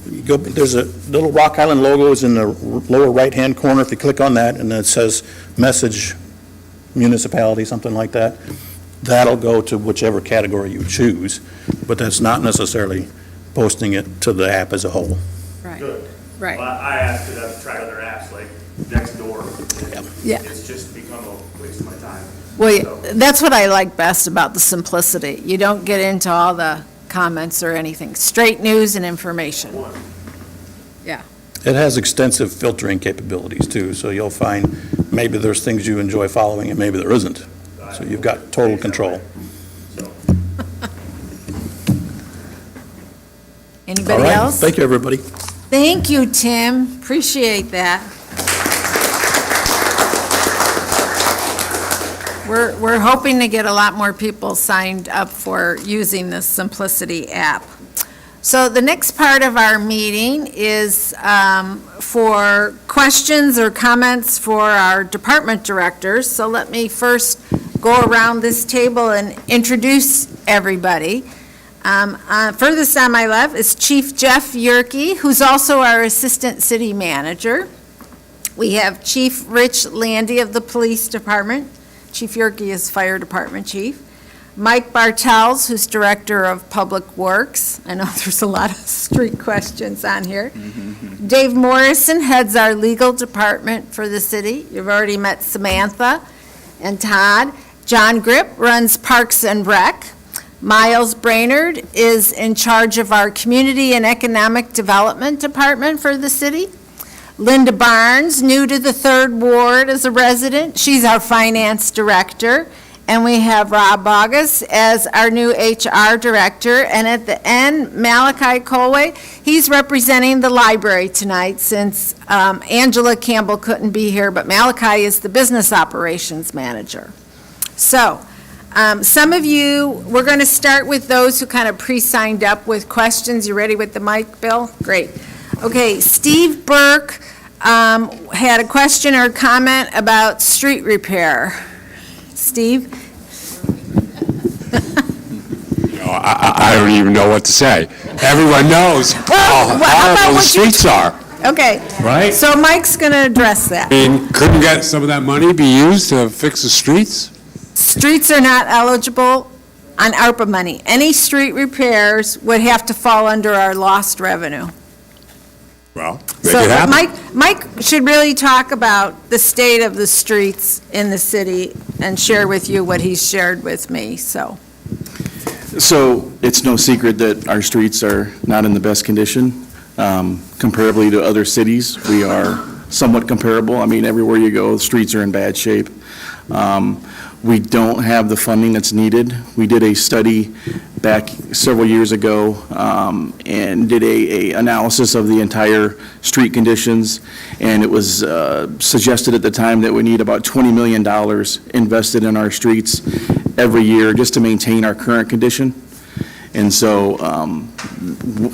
there's a little Rock Island logo is in the lower right-hand corner. If you click on that, and then it says message municipality, something like that. That'll go to whichever category you choose, but that's not necessarily posting it to the app as a whole. Right, Good. right. Well, I asked it to try other apps like Nextdoor. Yeah. It's just become a waste of my time. Well, So- that's what I like best about the simplicity. You don't get into all the comments or anything. Straight news and information. It has extensive filtering capabilities too, so you'll find maybe there's things you enjoy following and maybe there isn't. So you've got total control. So, All Anybody right, else? thank you, everybody. Thank you, Tim. Appreciate that. We're hoping to get a lot more people signed up for using the Simplicity app. So the next part of our meeting is for questions or comments for our department directors. So let me first go around this table and introduce everybody. Furthest on my left is Chief Jeff Yerke, who's also our Assistant City Manager. We have Chief Rich Landy of the Police Department. Chief Yerke is Fire Department Chief. Mike Bartels, who's Director of Public Works. I know there's a lot of street questions on here. Dave Morrison heads our legal department for the city. You've already met Samantha and Todd. John Grip runs Parks and Rec. Miles Brainerd is in charge of our Community and Economic Development Department for the city. Linda Barnes, new to the 3rd Ward as a resident. She's our Finance Director. And we have Rob Bogus as our new HR Director. And at the end, Malachi Colway, he's representing the library tonight since Angela Campbell couldn't be here, but Malachi is the Business Operations Manager. So, some of you, we're going to start with those who kind of pre-signed up with questions. You ready with the mic, Bill? Great. Okay, Steve Burke had a question or comment about street repair. Steve? I don't even know what to say. Everyone knows how how about horrible the what you- streets are. Okay. Right. So Mike's going to address that. I mean, couldn't get some of that money be used to fix the streets? Streets are not eligible on ARPA money. Any street repairs would have to fall under our lost revenue. Well, make So it happen. Mike should really talk about the state of the streets in the city and share with you what he's shared with me, so. So it's no secret that our streets are not in the best condition. Comparably to other cities, we are somewhat comparable. I mean, everywhere you go, the streets are in bad shape. We don't have the funding that's needed. We did a study back several years ago and did a analysis of the entire street conditions, and it was suggested at the time that we need about $20 million invested in our streets every year just to maintain our current condition. And so,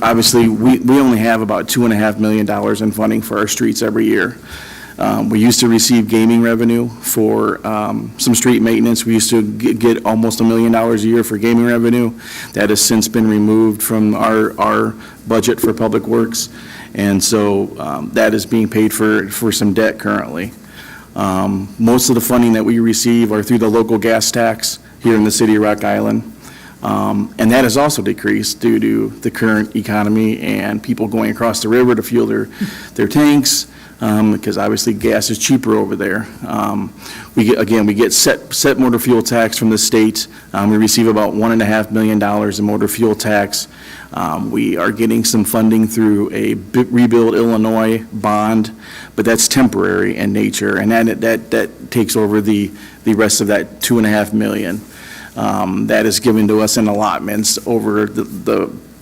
obviously, we only have about $2.5 million in funding for our streets every year. We used to receive gaming revenue for some street maintenance. We used to get almost $1 million a year for gaming revenue. That has since been removed from our budget for Public Works. And so that is being paid for some debt currently. Most of the funding that we receive are through the local gas tax here in the city of Rock Island. And that has also decreased due to the current economy and people going across the river to fuel their tanks, because obviously gas is cheaper over there. We get set motor fuel tax from the state. We receive about $1.5 million in motor fuel tax. We are getting some funding through a Rebuild Illinois bond, but that's temporary in nature, and that takes over the rest of that $2.5 million. That is given to us in allotments over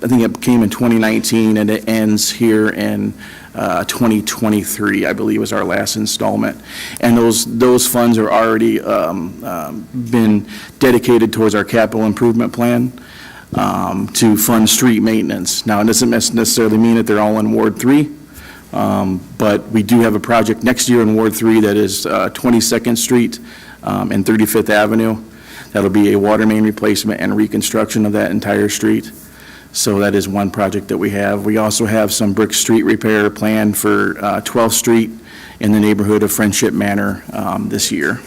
I think it came in 2019 and it ends here in 2023, I believe was our last installment. And those funds are already been dedicated towards our capital improvement plan to fund street maintenance. Now, it doesn't necessarily mean that they're all in Ward 3, but we do have a project next year in Ward 3 that is 22nd Street and 35th Avenue. That'll be a water main replacement and reconstruction of that entire street. So that is one project that we have. We also have some brick street repair planned for 12th Street in the neighborhood of Friendship Manor this year.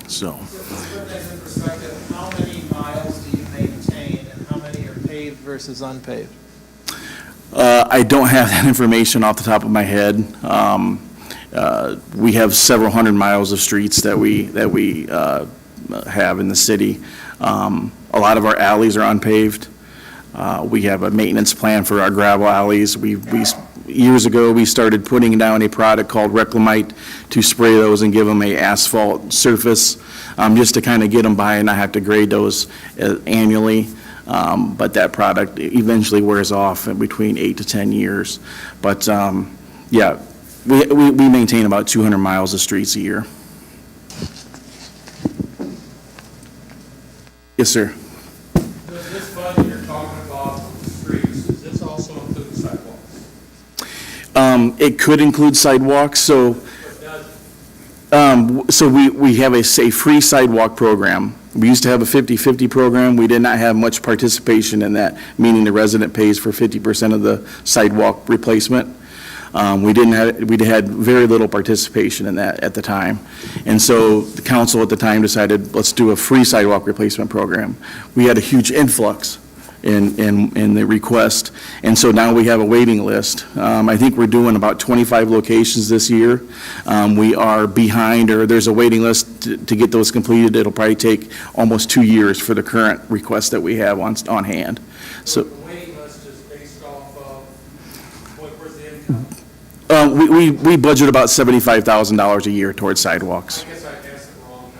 So, Put that in perspective, how many miles do you maintain and how many are paved versus unpaved? I don't have that information off the top of my head. We have several hundred miles of streets that we have in the city. A lot of our alleys are unpaved. We have a maintenance plan for our gravel alleys. Years ago, we started putting down a product called Reclamite to spray those and give them a asphalt surface, just to kind of get them by and not have to grade those annually. But that product eventually wears off in between 8 to 10 years. But, yeah, we maintain about 200 miles of streets a year. Yes, sir. Does this budget you're talking about for the streets, does this also include sidewalks? It could include sidewalks, so we have a free sidewalk program. We used to have a 50-50 program. We did not have much participation in that, meaning the resident pays for 50% of the sidewalk replacement. We had very little participation in that at the time. And so the council at the time decided, let's do a free sidewalk replacement program. We had a huge influx in the request, and so now we have a waiting list. I think we're doing about 25 locations this year. We are behind, or there's a waiting list to get those completed. It'll probably take almost 2 years for the current request that we have on hand. So The waiting list is based off of what's the income? we budget about $75,000 a year towards sidewalks. I guess I asked it wrong.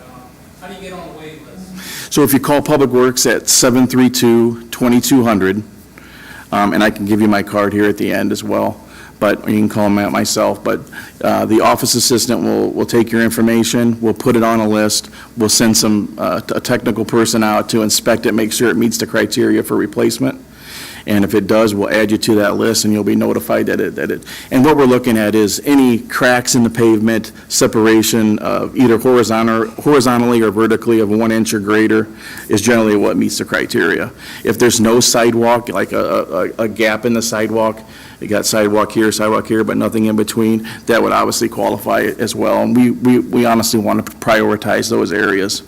How do you get on the waiting list? So if you call Public Works at 732-2200, and I can give you my card here at the end as well, but you can call me at myself, but the office assistant will take your information, we'll put it on a list, we'll send a technical person out to inspect it, make sure it meets the criteria for replacement. And if it does, we'll add you to that list, and you'll be notified that it, and what we're looking at is any cracks in the pavement, separation of either horizontally or vertically of 1 inch or greater is generally what meets the criteria. If there's no sidewalk, like a gap in the sidewalk, you got sidewalk here, but nothing in between, that would obviously qualify as well. And we honestly want to prioritize those areas.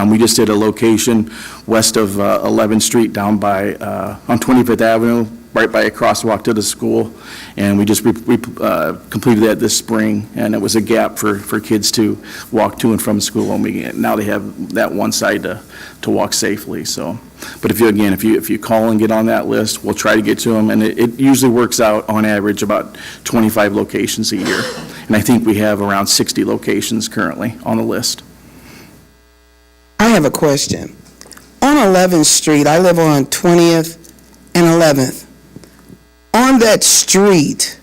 We just did a location west of 11th Street down by, on 25th Avenue, right by a crosswalk to the school. And we just completed that this spring, and it was a gap for kids to walk to and from school. And now they have that one side to walk safely, so. But if you call and get on that list, we'll try to get to them, and it usually works out on average about 25 locations a year. And I think we have around 60 locations currently on the list. I have a question. On 11th Street, I live on 20th and 11th. On that street,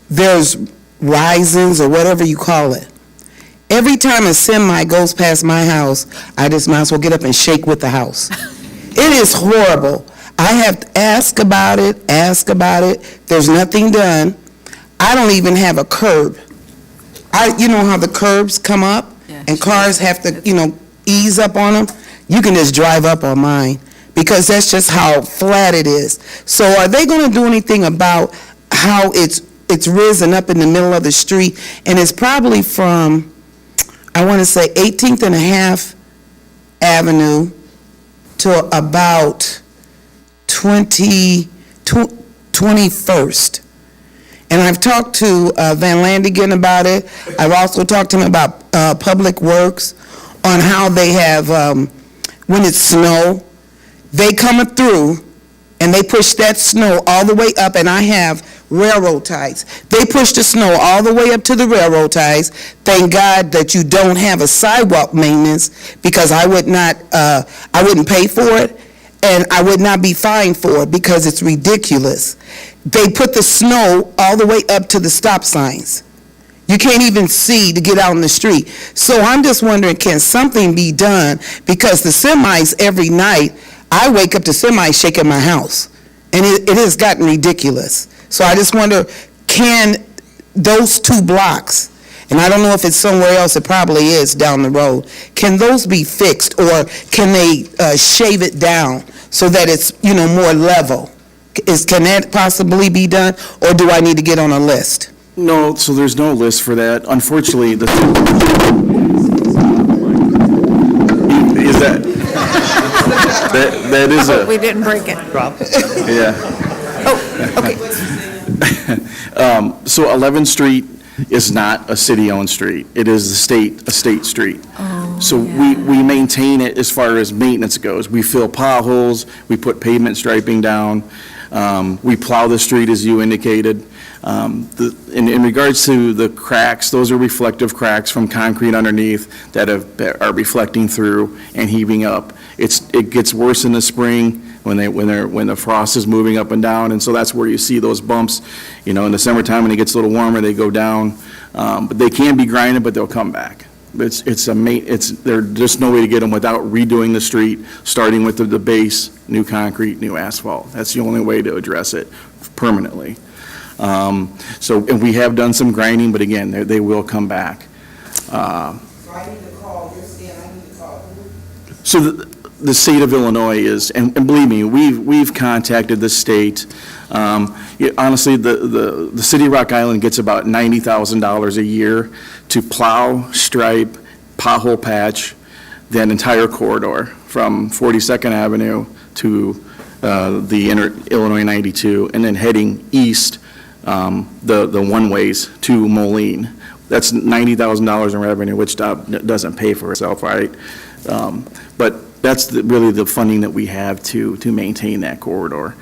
there's risings or whatever you call it. Every time a semi goes past my house, I just might as well get up and shake with the house. It is horrible. I have to ask about it. There's nothing done. I don't even have a curb. You know how the curbs come up and cars have to, ease up on them? You can just drive up on mine because that's just how flat it is. So are they going to do anything about how it's risen up in the middle of the street? And it's probably from, I want to say 18th and a half Avenue to about 21st. And I've talked to Van Landigan about it. I've also talked to him about Public Works on how they have, when it's snow, they come through and they push that snow all the way up, and I have railroad ties. They push the snow all the way up to the railroad ties. Thank God that you don't have a sidewalk maintenance, because I wouldn't pay for it, and I would not be fined for it because it's ridiculous. They put the snow all the way up to the stop signs. You can't even see to get out in the street. So I'm just wondering, can something be done? Because the semis every night, I wake up to semis shaking my house, and it has gotten ridiculous. So I just wonder, can those 2 blocks, and I don't know if it's somewhere else, it probably is down the road, can those be fixed, or can they shave it down so that it's, more level? Can that possibly be done, or do I need to get on a list? No, so there's no list for that. Unfortunately, That is a, We didn't break it. yeah. Oh, okay. So 11th Street is not a city-owned street. It is a state street. So we maintain it as far as maintenance goes. We fill potholes, we put pavement striping down, we plow the street as you indicated. In regards to the cracks, those are reflective cracks from concrete underneath that are reflecting through and heaving up. It gets worse in the spring when the frost is moving up and down, and so that's where you see those bumps. In the summertime, when it gets a little warmer, they go down. But they can be grinded, but they'll come back. There's just no way to get them without redoing the street, starting with the base, new concrete, new asphalt. That's the only way to address it permanently. And we have done some grinding, but again, they will come back. So the state of Illinois is, and believe me, we've contacted the state. Honestly, the city of Rock Island gets about $90,000 a year to plow, stripe, pothole patch that entire corridor from 42nd Avenue to the Illinois 92, and then heading east, the one-ways to Moline. That's $90,000 in revenue, which doesn't pay for itself, right? But that's really the funding that we have to maintain that corridor.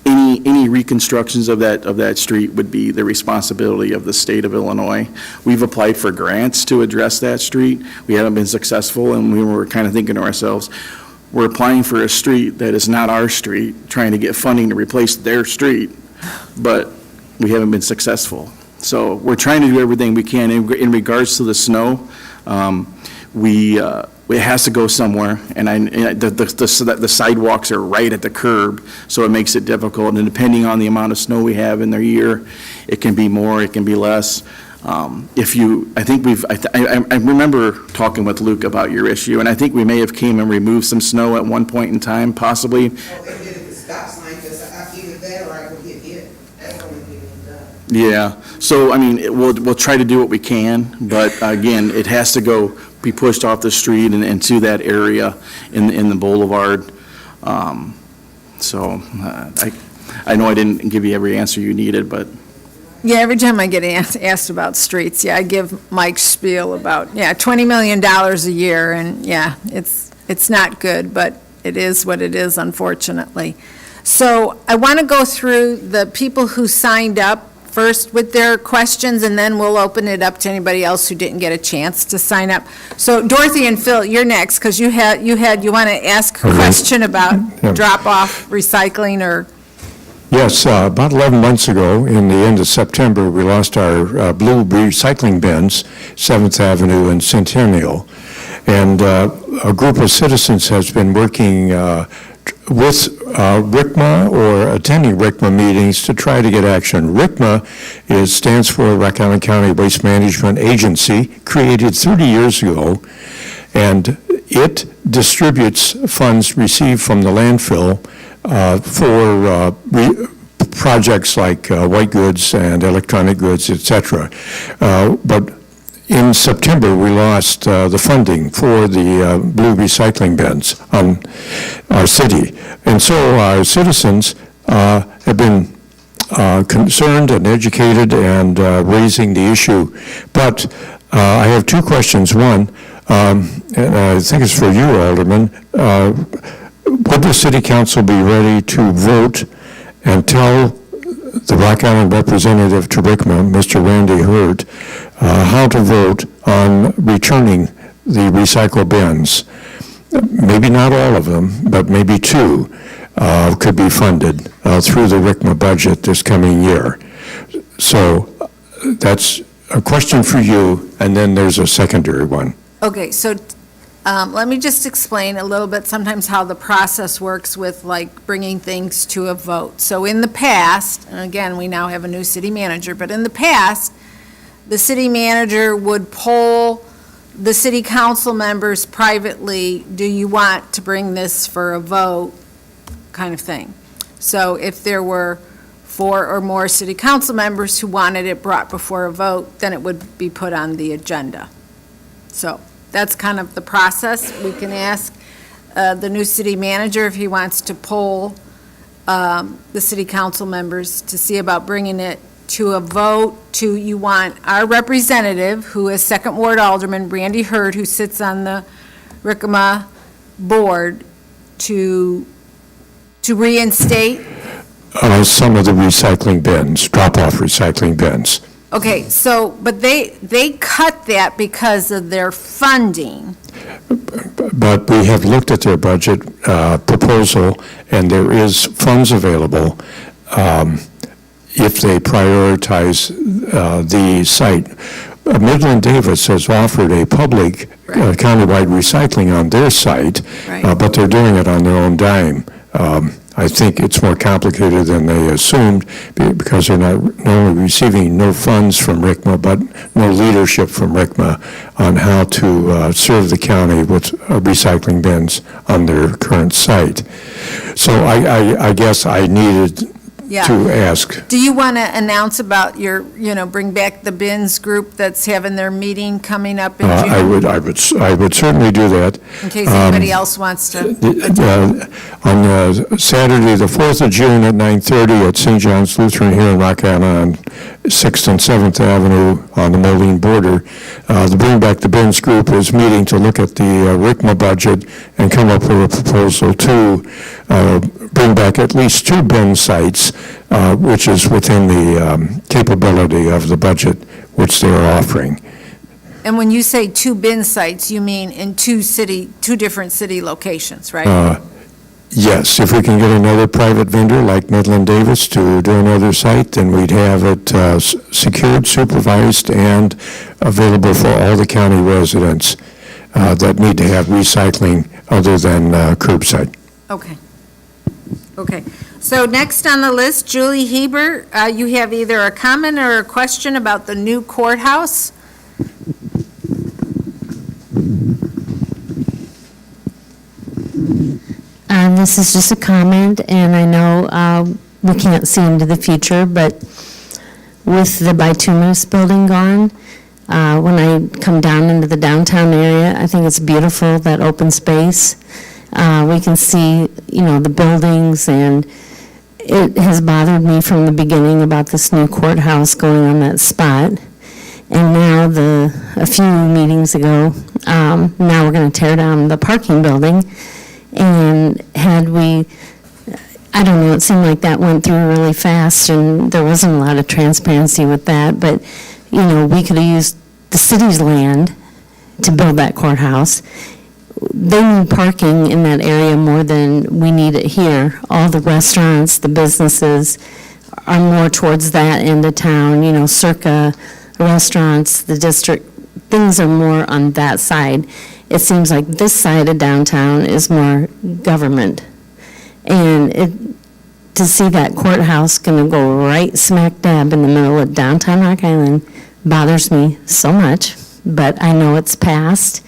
Any reconstructions of that street would be the responsibility of the state of Illinois. We've applied for grants to address that street. We haven't been successful, and we were kind of thinking to ourselves, we're applying for a street that is not our street, trying to get funding to replace their street, but we haven't been successful. So we're trying to do everything we can. In regards to the snow, it has to go somewhere, and the sidewalks are right at the curb, so it makes it difficult, and depending on the amount of snow we have in the year, it can be more, it can be less. I remember talking with Luke about your issue, and I think we may have came and removed some snow at one point in time, possibly. Yeah, so, we'll try to do what we can, but again, it has to be pushed off the street and to that area in the boulevard. I know I didn't give you every answer you needed, but. Yeah, every time I get asked about streets, I give Mike spiel about, $20 million a year, and it's not good, but it is what it is, unfortunately. So I want to go through the people who signed up first with their questions, and then we'll open it up to anybody else who didn't get a chance to sign up. So Dorothy and Phil, you're next, because you want to ask a question about drop-off recycling or? Yes, about 11 months ago, in the end of September, we lost our blue recycling bins, 7th Avenue and Centennial. And a group of citizens has been working with RCMA or attending RCMA meetings to try to get action. RCMA stands for Rock Island County Waste Management Agency, created 30 years ago, and it distributes funds received from the landfill for projects like white goods and electronic goods, etc. But in September, we lost the funding for the blue recycling bins on our city. And so our citizens have been concerned and educated and raising the issue. But I have two questions. One, and I think it's for you, Alderman, would the city council be ready to vote and tell the Rock Island representative to RCMA, Mr. Randy Hurt, how to vote on returning the recycle bins? Maybe not all of them, but maybe two could be funded through the RCMA budget this coming year. So that's a question for you, and then there's a secondary one. Okay, so let me just explain a little bit sometimes how the process works with bringing things to a vote. So in the past, and again, we now have a new city manager, but in the past, the city manager would poll the city council members privately, do you want to bring this for a vote, kind of thing. So if there were 4 or more city council members who wanted it brought before a vote, then it would be put on the agenda. So that's kind of the process. We can ask the new city manager if he wants to poll the city council members to see about bringing it to a vote to, you want our representative, who is Second Ward Alderman Randy Hurd, who sits on the RICMA board, to reinstate. Some of the recycling bins, drop-off recycling bins. Okay, so, but they cut that because of their funding. But we have looked at their budget proposal, and there is funds available if they prioritize the site. Midland Davis has offered a public countywide recycling on their site, but they're doing it on their own dime. I think it's more complicated than they assumed because they're not only receiving no funds from RICMA, but no leadership from RICMA on how to serve the county with recycling bins on their current site. So I guess I needed to ask. Do you want to announce about your, bring back the bins group that's having their meeting coming up in June? I would certainly do that. In case anybody else wants to. On Saturday, the 4th of June at 9:30 at St. John's Lutheran here in Rock Island on 6th and 7th Avenue on the Moline border, the Bring Back the Bins group is meeting to look at the RICMA budget and come up with a proposal to bring back at least 2 bin sites, which is within the capability of the budget which they are offering. And when you say 2 bin sites, you mean in 2 different city locations, right? Yes, if we can get another private vendor like Midland Davis to do another site, then we'd have it secured, supervised, and available for all the county residents that need to have recycling other than curbside. Okay. Okay. So next on the list, Julie Heber, you have either a comment or a question about the new courthouse? This is just a comment, and I know we can't see into the future, but with the Bitumus building gone, when I come down into the downtown area, I think it's beautiful, that open space. We can see, the buildings, and it has bothered me from the beginning about this new courthouse going on that spot. And now a few meetings ago, now we're going to tear down the parking building. And had we, I don't know, it seemed like that went through really fast, and there wasn't a lot of transparency with that, but, we could have used the city's land to build that courthouse. They need parking in that area more than we need it here. All the restaurants, the businesses are more towards that end of town, Circa restaurants, the district, things are more on that side. It seems like this side of downtown is more government. And to see that courthouse going to go right smack dab in the middle of downtown Rock Island bothers me so much, but I know it's passed.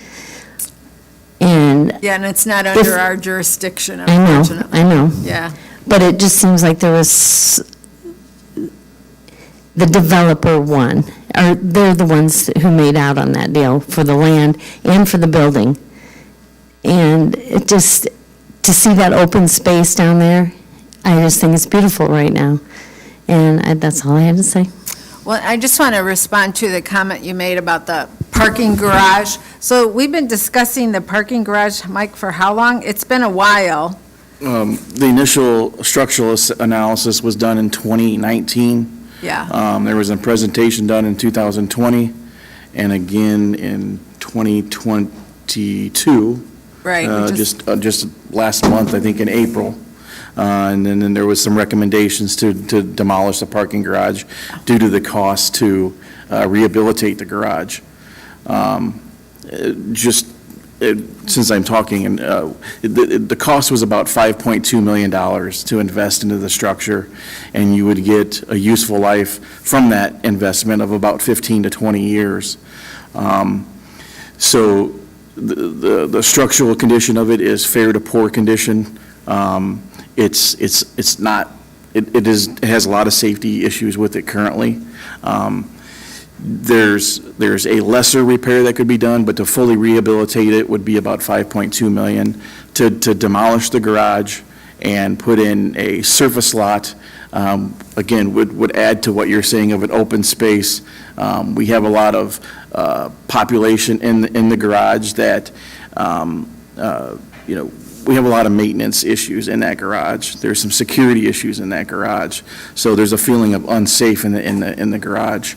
And Yeah, and it's not under our jurisdiction, unfortunately. I know. Yeah. But it just seems like there was, the developer won, or they're the ones who made out on that deal for the land and for the building. And it just, to see that open space down there, I just think it's beautiful right now. And that's all I had to say. Well, I just want to respond to the comment you made about the parking garage. So we've been discussing the parking garage, Mike, for how long? It's been a while. The initial structural analysis was done in 2019. Yeah. There was a presentation done in 2020, and again in 2022. Right. Just last month, I think in April. And then there was some recommendations to demolish the parking garage due to the cost to rehabilitate the garage. Since I'm talking, and the cost was about $5.2 million to invest into the structure, and you would get a useful life from that investment of about 15 to 20 years. So the structural condition of it is fair to poor condition. It has a lot of safety issues with it currently. There's a lesser repair that could be done, but to fully rehabilitate it would be about $5.2 million. To demolish the garage and put in a surface lot, again, would add to what you're saying of an open space. We have a lot of population in the garage that, we have a lot of maintenance issues in that garage. There's some security issues in that garage. So there's a feeling of unsafe in the garage.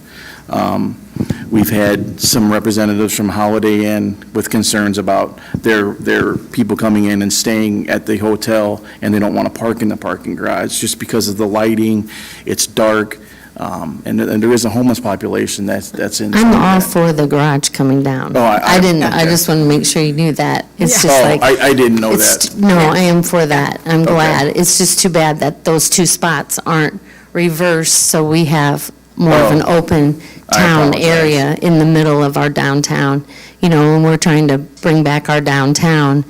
We've had some representatives from Holiday Inn with concerns about their people coming in and staying at the hotel, and they don't want to park in the parking garage just because of the lighting. It's dark, and there is a homeless population that's in. I'm all for the garage coming down. Oh, I didn't, I okay. just want to make sure you knew that. It's just Oh, like. I didn't know it's- that. No, I am for that. I'm glad. It's just too bad that those two spots aren't reversed, so we have more of an open I town apologize. area in the middle of our downtown. You know, when we're trying to bring back our downtown,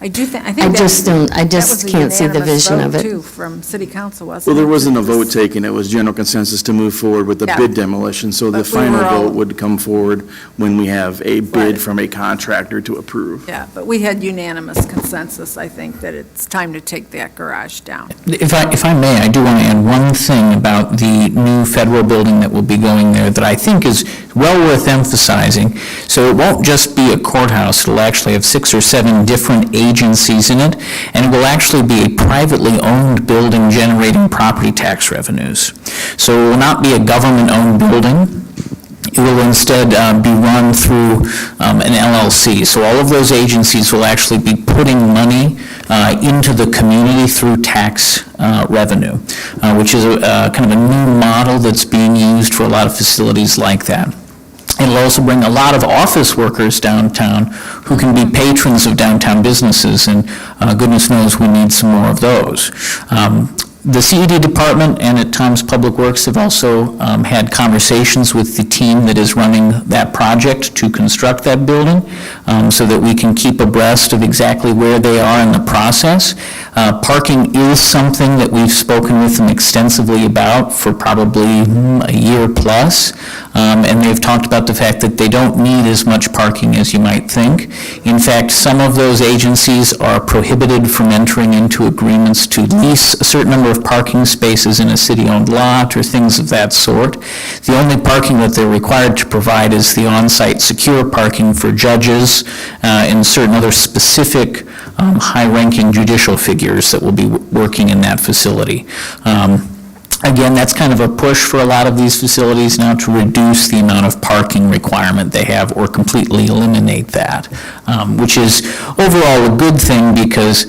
I think I that. just don't, I that just was a can't see the unanimous vision vote, of it. too, from city council, wasn't Well, it? there wasn't a vote taken. It was general consensus to move forward with the Yeah. bid demolition. So the But we final were all- vote would come forward when we have a Right. bid from a contractor to approve. Yeah, but we had unanimous consensus, I think, that it's time to take that garage down. If I may, I do want to add one thing about the new federal building that will be going there that I think is well worth emphasizing. So it won't just be a courthouse, it'll actually have 6 or 7 different agencies in it, and it will actually be a privately owned building generating property tax revenues. So it will not be a government-owned building. It will instead be run through an LLC. So all of those agencies will actually be putting money into the community through tax revenue, which is kind of a new model that's being used for a lot of facilities like that. It'll also bring a lot of office workers downtown who can be patrons of downtown businesses, and goodness knows we need some more of those. The CED department and at times Public Works have also had conversations with the team that is running that project to construct that building, so that we can keep abreast of exactly where they are in the process. Parking is something that we've spoken with them extensively about for probably a year plus, and they've talked about the fact that they don't need as much parking as you might think. In fact, some of those agencies are prohibited from entering into agreements to lease a certain number of parking spaces in a city-owned lot or things of that sort. The only parking that they're required to provide is the on-site secure parking for judges and certain other specific high-ranking judicial figures that will be working in that facility. Again, that's kind of a push for a lot of these facilities now to reduce the amount of parking requirement they have or completely eliminate that, which is overall a good thing because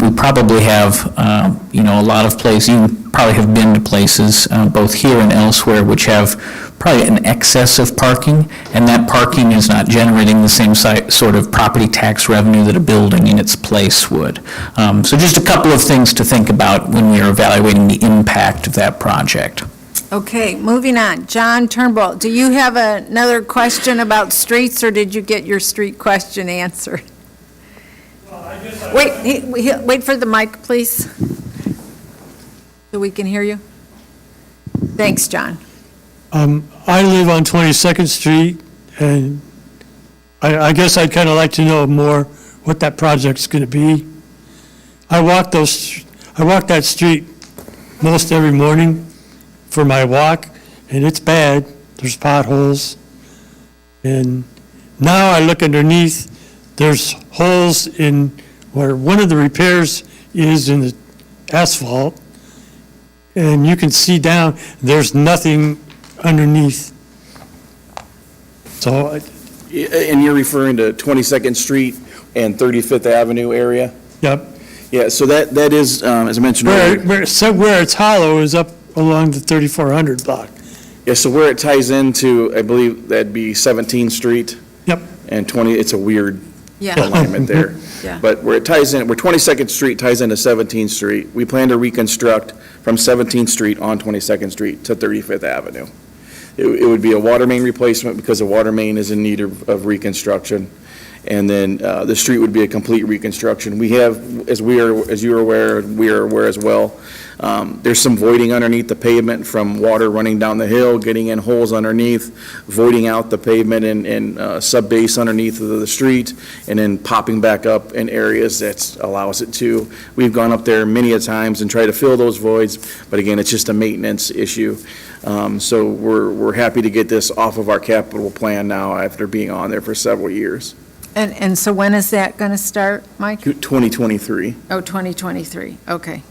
we probably have, a lot of places, you probably have been to places, both here and elsewhere, which have probably an excess of parking, and that parking is not generating the same sort of property tax revenue that a building in its place would. So just a couple of things to think about when we are evaluating the impact of that project. Okay, moving on. John Turnbull, do you have another question about streets, or did you get your street question answered? Wait for the mic, please, so we can hear you. Thanks, John. I live on 22nd Street, and I guess I'd kind of like to know more what that project's going to be. I walk that street most every morning for my walk, and it's bad. There's potholes. And now I look underneath, there's holes in where one of the repairs is in the asphalt, and you can see down, there's nothing underneath. So, And you're referring to 22nd Street and 35th Avenue area? yep. Yeah, so that is, as I mentioned earlier. Where it's hollow is up along the 3400 block. Yeah, so where it ties into, I believe that'd be 17th Street. Yep. And 20, it's a weird Yeah. alignment there. Yeah. But where it ties in, where 22nd Street ties into 17th Street, we plan to reconstruct from 17th Street on 22nd Street to 35th Avenue. It would be a water main replacement because the water main is in need of reconstruction. And then the street would be a complete reconstruction. We have, as you are aware, we are aware as well, There's some voiding underneath the pavement from water running down the hill, getting in holes underneath, voiding out the pavement and sub-base underneath of the street, and then popping back up in areas that allows it to. We've gone up there many a times and tried to fill those voids, but again, it's just a maintenance issue. So we're happy to get this off of our capital plan now after being on there for several years. And so when is that going to start, Mike? 2023. Oh, 2023, okay.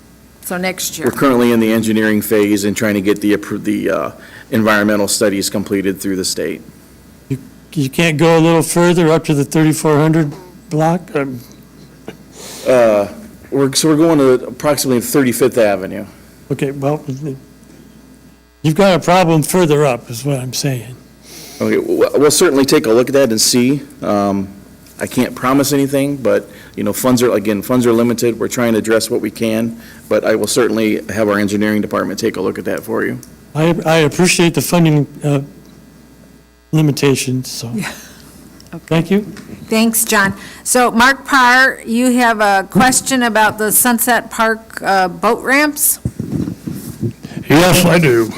So next year. We're currently in the engineering phase and trying to get the environmental studies completed through the state. You can't go a little further up to the 3400 block? We're going to approximately 35th Avenue. Okay, well, you've got a problem further up, is what I'm saying. Okay, we'll certainly take a look at that and see. I can't promise anything, but, funds are limited. We're trying to address what we can, but I will certainly have our engineering department take a look at that for you. I appreciate the funding limitations, so. Yeah. Thank you. Thanks, John. So, Mark Parr, you have a question about the Sunset Park boat ramps? Yes, I do.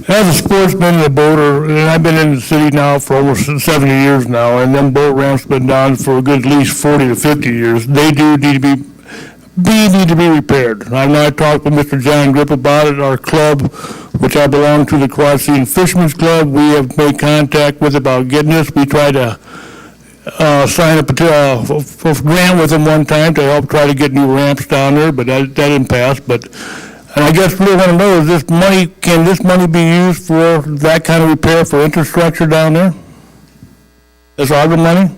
As a sportsman and a boater, and I've been in the city now for almost 70 years now, and them boat ramps been down for a good at least 40 to 50 years. They do need to be repaired. I've now talked with Mr. John Grip about it. Our club, which I belong to, the Quad-City Fishermen's Club, we have made contact with about getting this. We tried to sign up for grant with them one time to help try to get new ramps down there, but that didn't pass. And I guess we want to know, can this money be used for that kind of repair for infrastructure down there? Is ARPA money?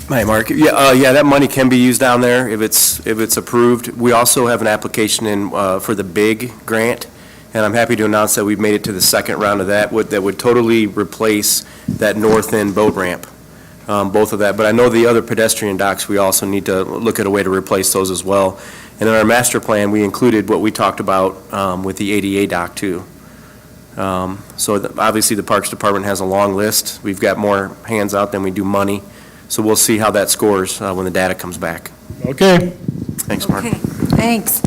Hi, Mark. Yeah, that money can be used down there if it's approved. We also have an application in for the BIG grant, and I'm happy to announce that we've made it to the second round of that would totally replace that north end boat ramp, both of that. But I know the other pedestrian docks, we also need to look at a way to replace those as well. And in our master plan, we included what we talked about with the ADA dock too. Obviously, the Parks Department has a long list. We've got more hands out than we do money. So we'll see how that scores when the data comes back. Okay. Thanks, Mark. Okay, thanks.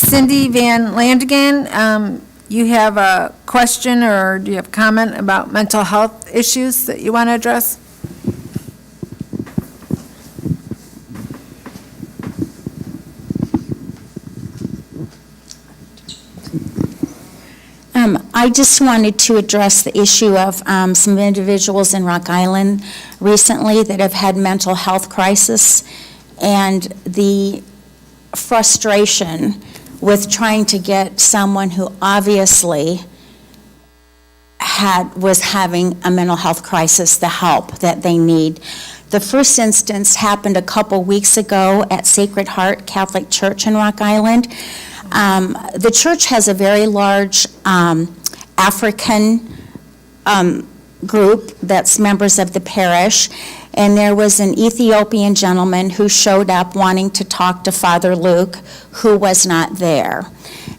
Cindy Van Landingen, you have a question or do you have a comment about mental health issues that you want to address? I just wanted to address the issue of some individuals in Rock Island recently that have had mental health crisis and the frustration with trying to get someone who obviously was having a mental health crisis the help that they need. The first instance happened a couple weeks ago at Sacred Heart Catholic Church in Rock Island. The church has a very large African group that's members of the parish, and there was an Ethiopian gentleman who showed up wanting to talk to Father Luke, who was not there.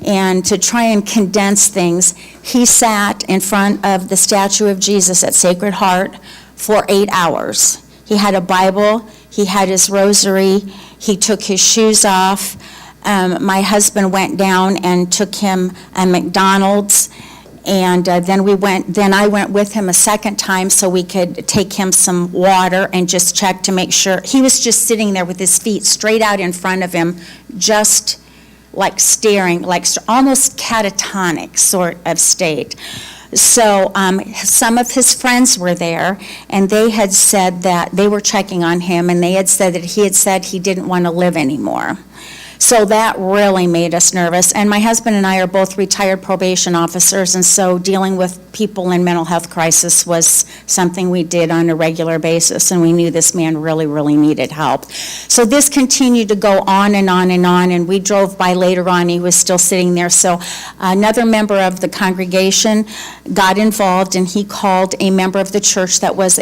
And to try and condense things, he sat in front of the statue of Jesus at Sacred Heart for 8 hours. He had a Bible, he had his rosary, he took his shoes off. My husband went down and took him a McDonald's, and then I went with him a second time so we could take him some water and just check to make sure. He was just sitting there with his feet straight out in front of him, just like staring, like almost catatonic sort of state. So some of his friends were there, and they had said that they were checking on him, and they had said that he had said he didn't want to live anymore. So that really made us nervous. And my husband and I are both retired probation officers, and so dealing with people in mental health crisis was something we did on a regular basis, and we knew this man really, really needed help. So this continued to go on and on and on, and we drove by later on, he was still sitting there. So another member of the congregation got involved, and he called a member of the church that was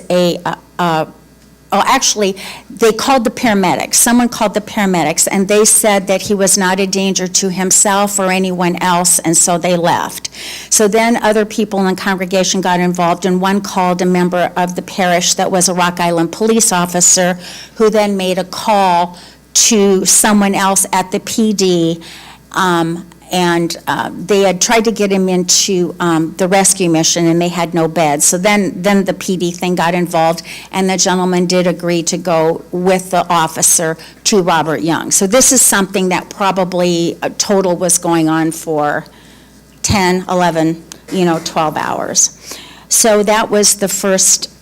actually, they called the paramedics. Someone called the paramedics, and they said that he was not a danger to himself or anyone else, and so they left. So then other people in the congregation got involved, and one called a member of the parish that was a Rock Island police officer, who then made a call to someone else at the PD, They had tried to get him into the rescue mission, and they had no beds. So then the PD thing got involved, and the gentleman did agree to go with the officer to Robert Young. So this is something that probably a total was going on for 10, 11, 12 hours. So that was the first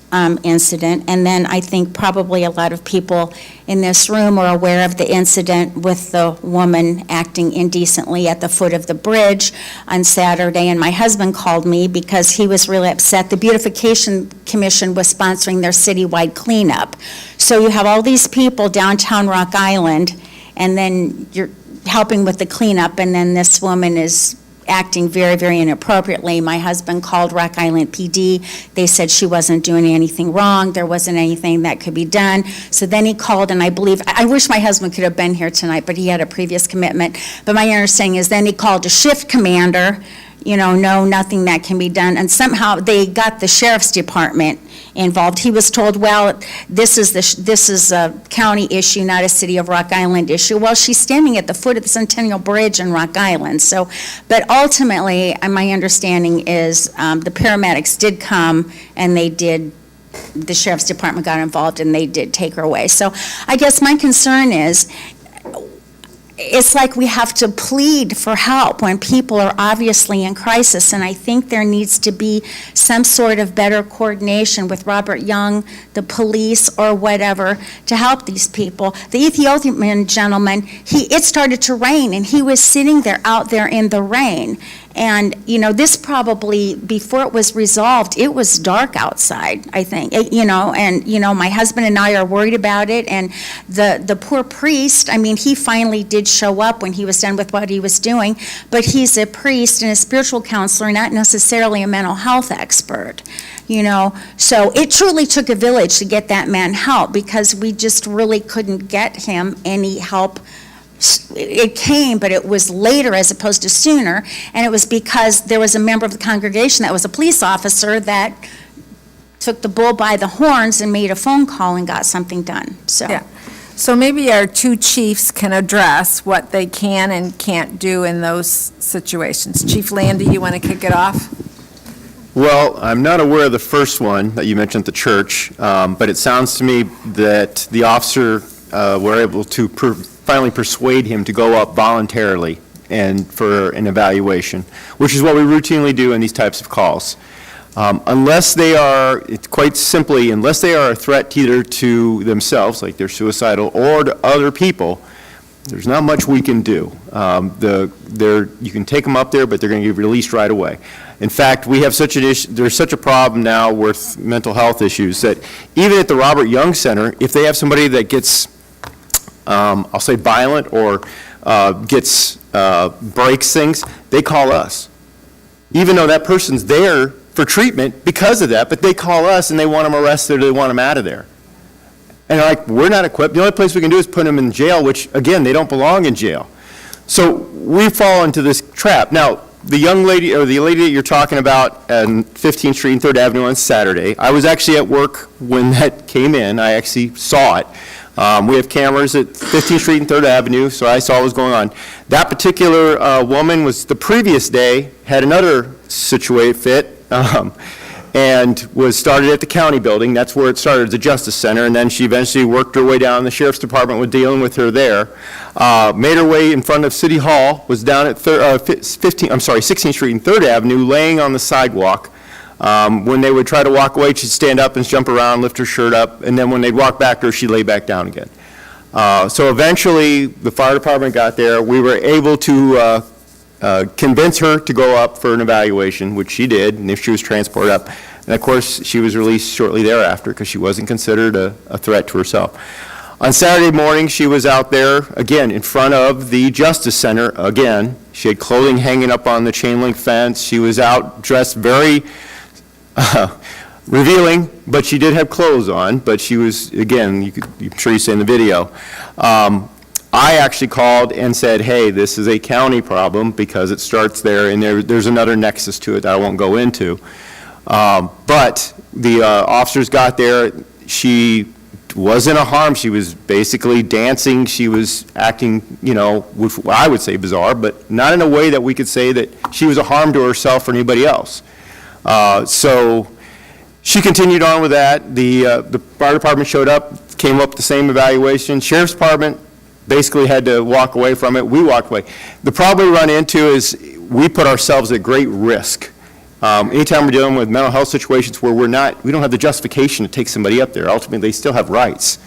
incident, and then I think probably a lot of people in this room are aware of the incident with the woman acting indecently at the foot of the bridge on Saturday, and my husband called me because he was really upset. The Beautification Commission was sponsoring their citywide cleanup. So you have all these people downtown Rock Island, and then you're helping with the cleanup, and then this woman is acting very, very inappropriately. My husband called Rock Island PD. They said she wasn't doing anything wrong. There wasn't anything that could be done. So then he called, and I wish my husband could have been here tonight, but he had a previous commitment. But my understanding is then he called a shift commander, no, nothing that can be done. And somehow they got the sheriff's department involved. He was told, well, this is a county issue, not a city of Rock Island issue. Well, she's standing at the foot of the Centennial Bridge in Rock Island. So, but ultimately, my understanding is the paramedics did come, and the sheriff's department got involved, and they did take her away. So I guess my concern is, it's like we have to plead for help when people are obviously in crisis, and I think there needs to be some sort of better coordination with Robert Young, the police, or whatever, to help these people. The Ethiopian gentleman, it started to rain, and he was sitting there out there in the rain. And, this probably, before it was resolved, it was dark outside, I think, my husband and I are worried about it, and the poor priest, he finally did show up when he was done with what he was doing, but he's a priest and a spiritual counselor, not necessarily a mental health expert, So it truly took a village to get that man help, because we just really couldn't get him any help. It came, but it was later as opposed to sooner, and it was because there was a member of the congregation that was a police officer that took the bull by the horns and made a phone call and got something done, so. Yeah. So maybe our two chiefs can address what they can and can't do in those situations. Chief Landy, you want to kick it off? Well, I'm not aware of the first one that you mentioned at the church, but it sounds to me that the officer were able to finally persuade him to go up voluntarily and for an evaluation, which is what we routinely do in these types of calls. Unless they are, quite simply, unless they are a threat either to themselves, like they're suicidal, or to other people, there's not much we can do. You can take them up there, but they're going to get released right away. In fact, we have such an issue, there's such a problem now with mental health issues that even at the Robert Young Center, if they have somebody that gets, I'll say violent or breaks things, they call us. Even though that person's there for treatment because of that, but they call us and they want them arrested or they want them out of there. And we're not equipped. The only place we can do is put them in jail, which, again, they don't belong in jail. So we fall into this trap. Now, the young lady, or the lady that you're talking about on 15th Street and 3rd Avenue on Saturday, I was actually at work when that came in. I actually saw it. We have cameras at 15th Street and 3rd Avenue, so I saw what was going on. That particular woman was, the previous day, had another fit, and was started at the county building. That's where it started, the Justice Center, and then she eventually worked her way down. The Sheriff's Department was dealing with her there. Made her way in front of City Hall, was down at 16th Street and 3rd Avenue, laying on the sidewalk. When they would try to walk away, she'd stand up and jump around, lift her shirt up, and then when they'd walk back to her, she'd lay back down again. So eventually, the fire department got there. We were able to convince her to go up for an evaluation, which she did, and if she was transported up. And of course, she was released shortly thereafter because she wasn't considered a threat to herself. On Saturday morning, she was out there, again, in front of the Justice Center, again. She had clothing hanging up on the chain link fence. She was out dressed very revealing, but she did have clothes on, but she was, again, I'm sure you see in the video. I actually called and said, hey, this is a county problem because it starts there, and there's another nexus to it that I won't go into. But the officers got there. She wasn't a harm. She was basically dancing. She was acting, what I would say bizarre, but not in a way that we could say that she was a harm to herself or anybody else. So she continued on with that. The fire department showed up, came up with the same evaluation. Sheriff's Department basically had to walk away from it. We walked away. The problem we run into is we put ourselves at great risk. Anytime we're dealing with mental health situations where we don't have the justification to take somebody up there, ultimately they still have rights.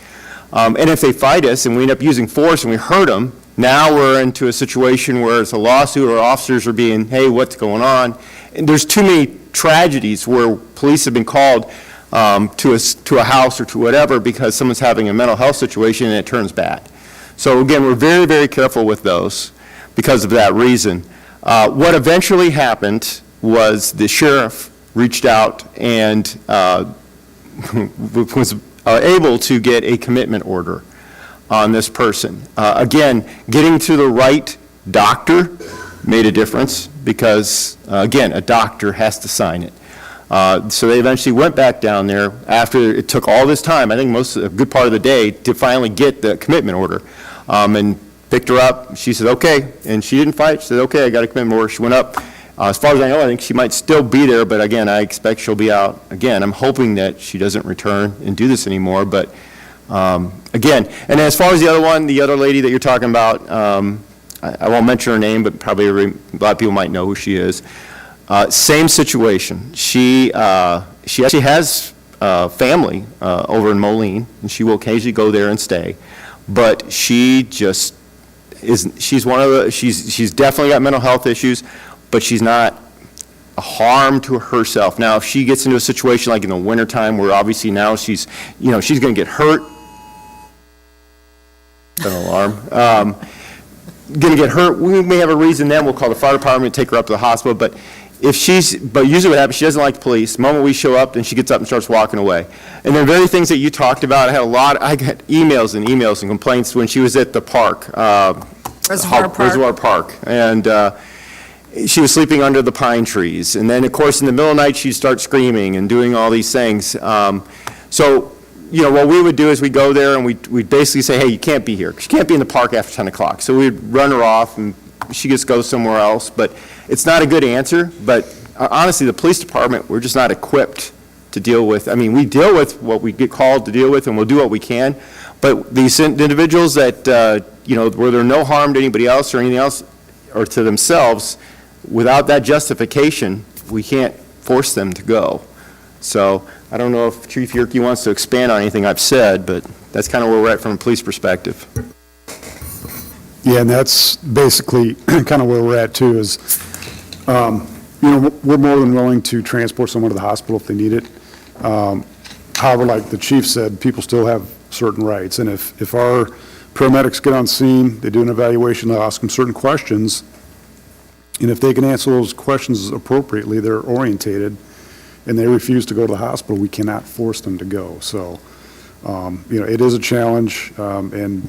And if they fight us and we end up using force and we hurt them, now we're into a situation where it's a lawsuit or officers are being, hey, what's going on? And there's too many tragedies where police have been called to a house or to whatever because someone's having a mental health situation and it turns bad. So again, we're very, very careful with those because of that reason. What eventually happened was the sheriff reached out and was able to get a commitment order on this person. Again, getting to the right doctor made a difference because, again, a doctor has to sign it. So they eventually went back down there after it took all this time, I think a good part of the day, to finally get the commitment order. And picked her up. She said, okay. And she didn't fight. She said, okay, I got a commitment order. She went up. As far as I know, I think she might still be there, but again, I expect she'll be out. Again, I'm hoping that she doesn't return and do this anymore, but again, and as far as the other one, the other lady that you're talking about, I won't mention her name, but probably a lot of people might know who she is. Same situation. She actually has family over in Moline, and she will occasionally go there and stay, but she just she's definitely got mental health issues, but she's not a harm to herself. Now, if she gets into a situation like in the wintertime where obviously now she's going to get hurt, an alarm, going to get hurt, we may have a reason then, we'll call the fire department, take her up to the hospital, but usually what happens, she doesn't like the police. The moment we show up, then she gets up and starts walking away. And the very things that you talked about, I got emails and complaints when she was at the park. Reservoir Park. And she was sleeping under the pine trees. And then, of course, in the middle of the night, she'd start screaming and doing all these things. So, what we would do is we'd go there and we'd basically say, hey, you can't be here. She can't be in the park after 10 o'clock. So we'd run her off and she just goes somewhere else. But it's not a good answer. But honestly, the police department, we're just not equipped to deal with. I mean, we deal with what we get called to deal with and we'll do what we can. But these individuals that, where they're no harm to anybody else or anything else or to themselves, without that justification, we can't force them to go. So I don't know if Chief Yerke wants to expand on anything I've said, but that's kind of where we're at from a police perspective. Yeah, and that's basically kind of where we're at too is, we're more than willing to transport someone to the hospital if they need it. However, like the chief said, people still have certain rights. And if our paramedics get on scene, they do an evaluation, they'll ask them certain questions. And if they can answer those questions appropriately, they're orientated, and they refuse to go to the hospital, we cannot force them to go. So, it is a challenge, and,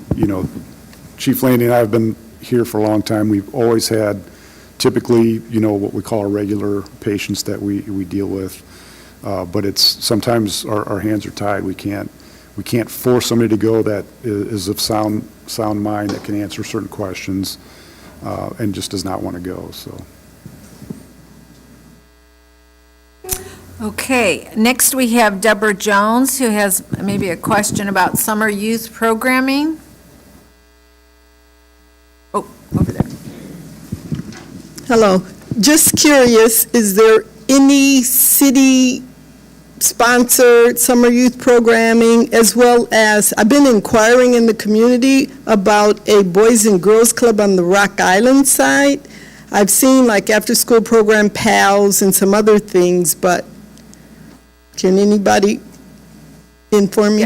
Chief Landy and I have been here for a long time. We've always had typically, what we call our regular patients that we deal with, but it's sometimes our hands are tied. We can't force somebody to go that is of sound mind, that can answer certain questions, and just does not want to go, so. Okay, next we have Deborah Jones, who has maybe a question about summer youth programming. Oh, over there. Hello. Just curious, is there any city-sponsored summer youth programming, as well as, I've been inquiring in the community about a Boys and Girls Club on the Rock Island side. I've seen like after-school program, PALS, and some other things, but can anybody inform me?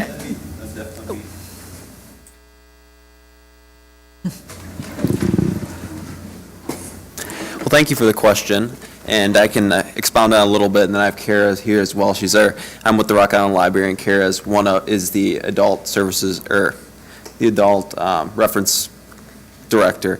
Well, thank you for the question, and I can expound on it a little bit, and then I have Kara here as well. She's there. I'm with the Rock Island Library, and Kara is the adult services, or the adult reference director.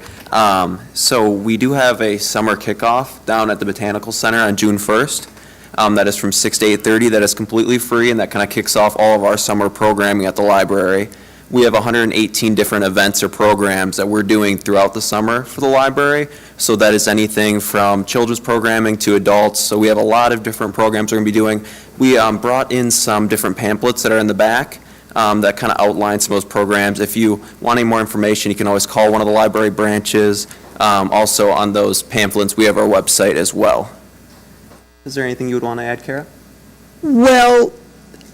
So we do have a summer kickoff down at the Botanical Center on June 1st. that is from 6 to 8:30, that is completely free, and that kind of kicks off all of our summer programming at the library. We have 118 different events or programs that we're doing throughout the summer for the library. So that is anything from children's programming to adults. So we have a lot of different programs we're going to be doing. We brought in some different pamphlets that are in the back that kind of outline some of those programs. If you want any more information, you can always call one of the library branches. Also on those pamphlets, we have our website as well. Is there anything you would want to add, Kara? Well,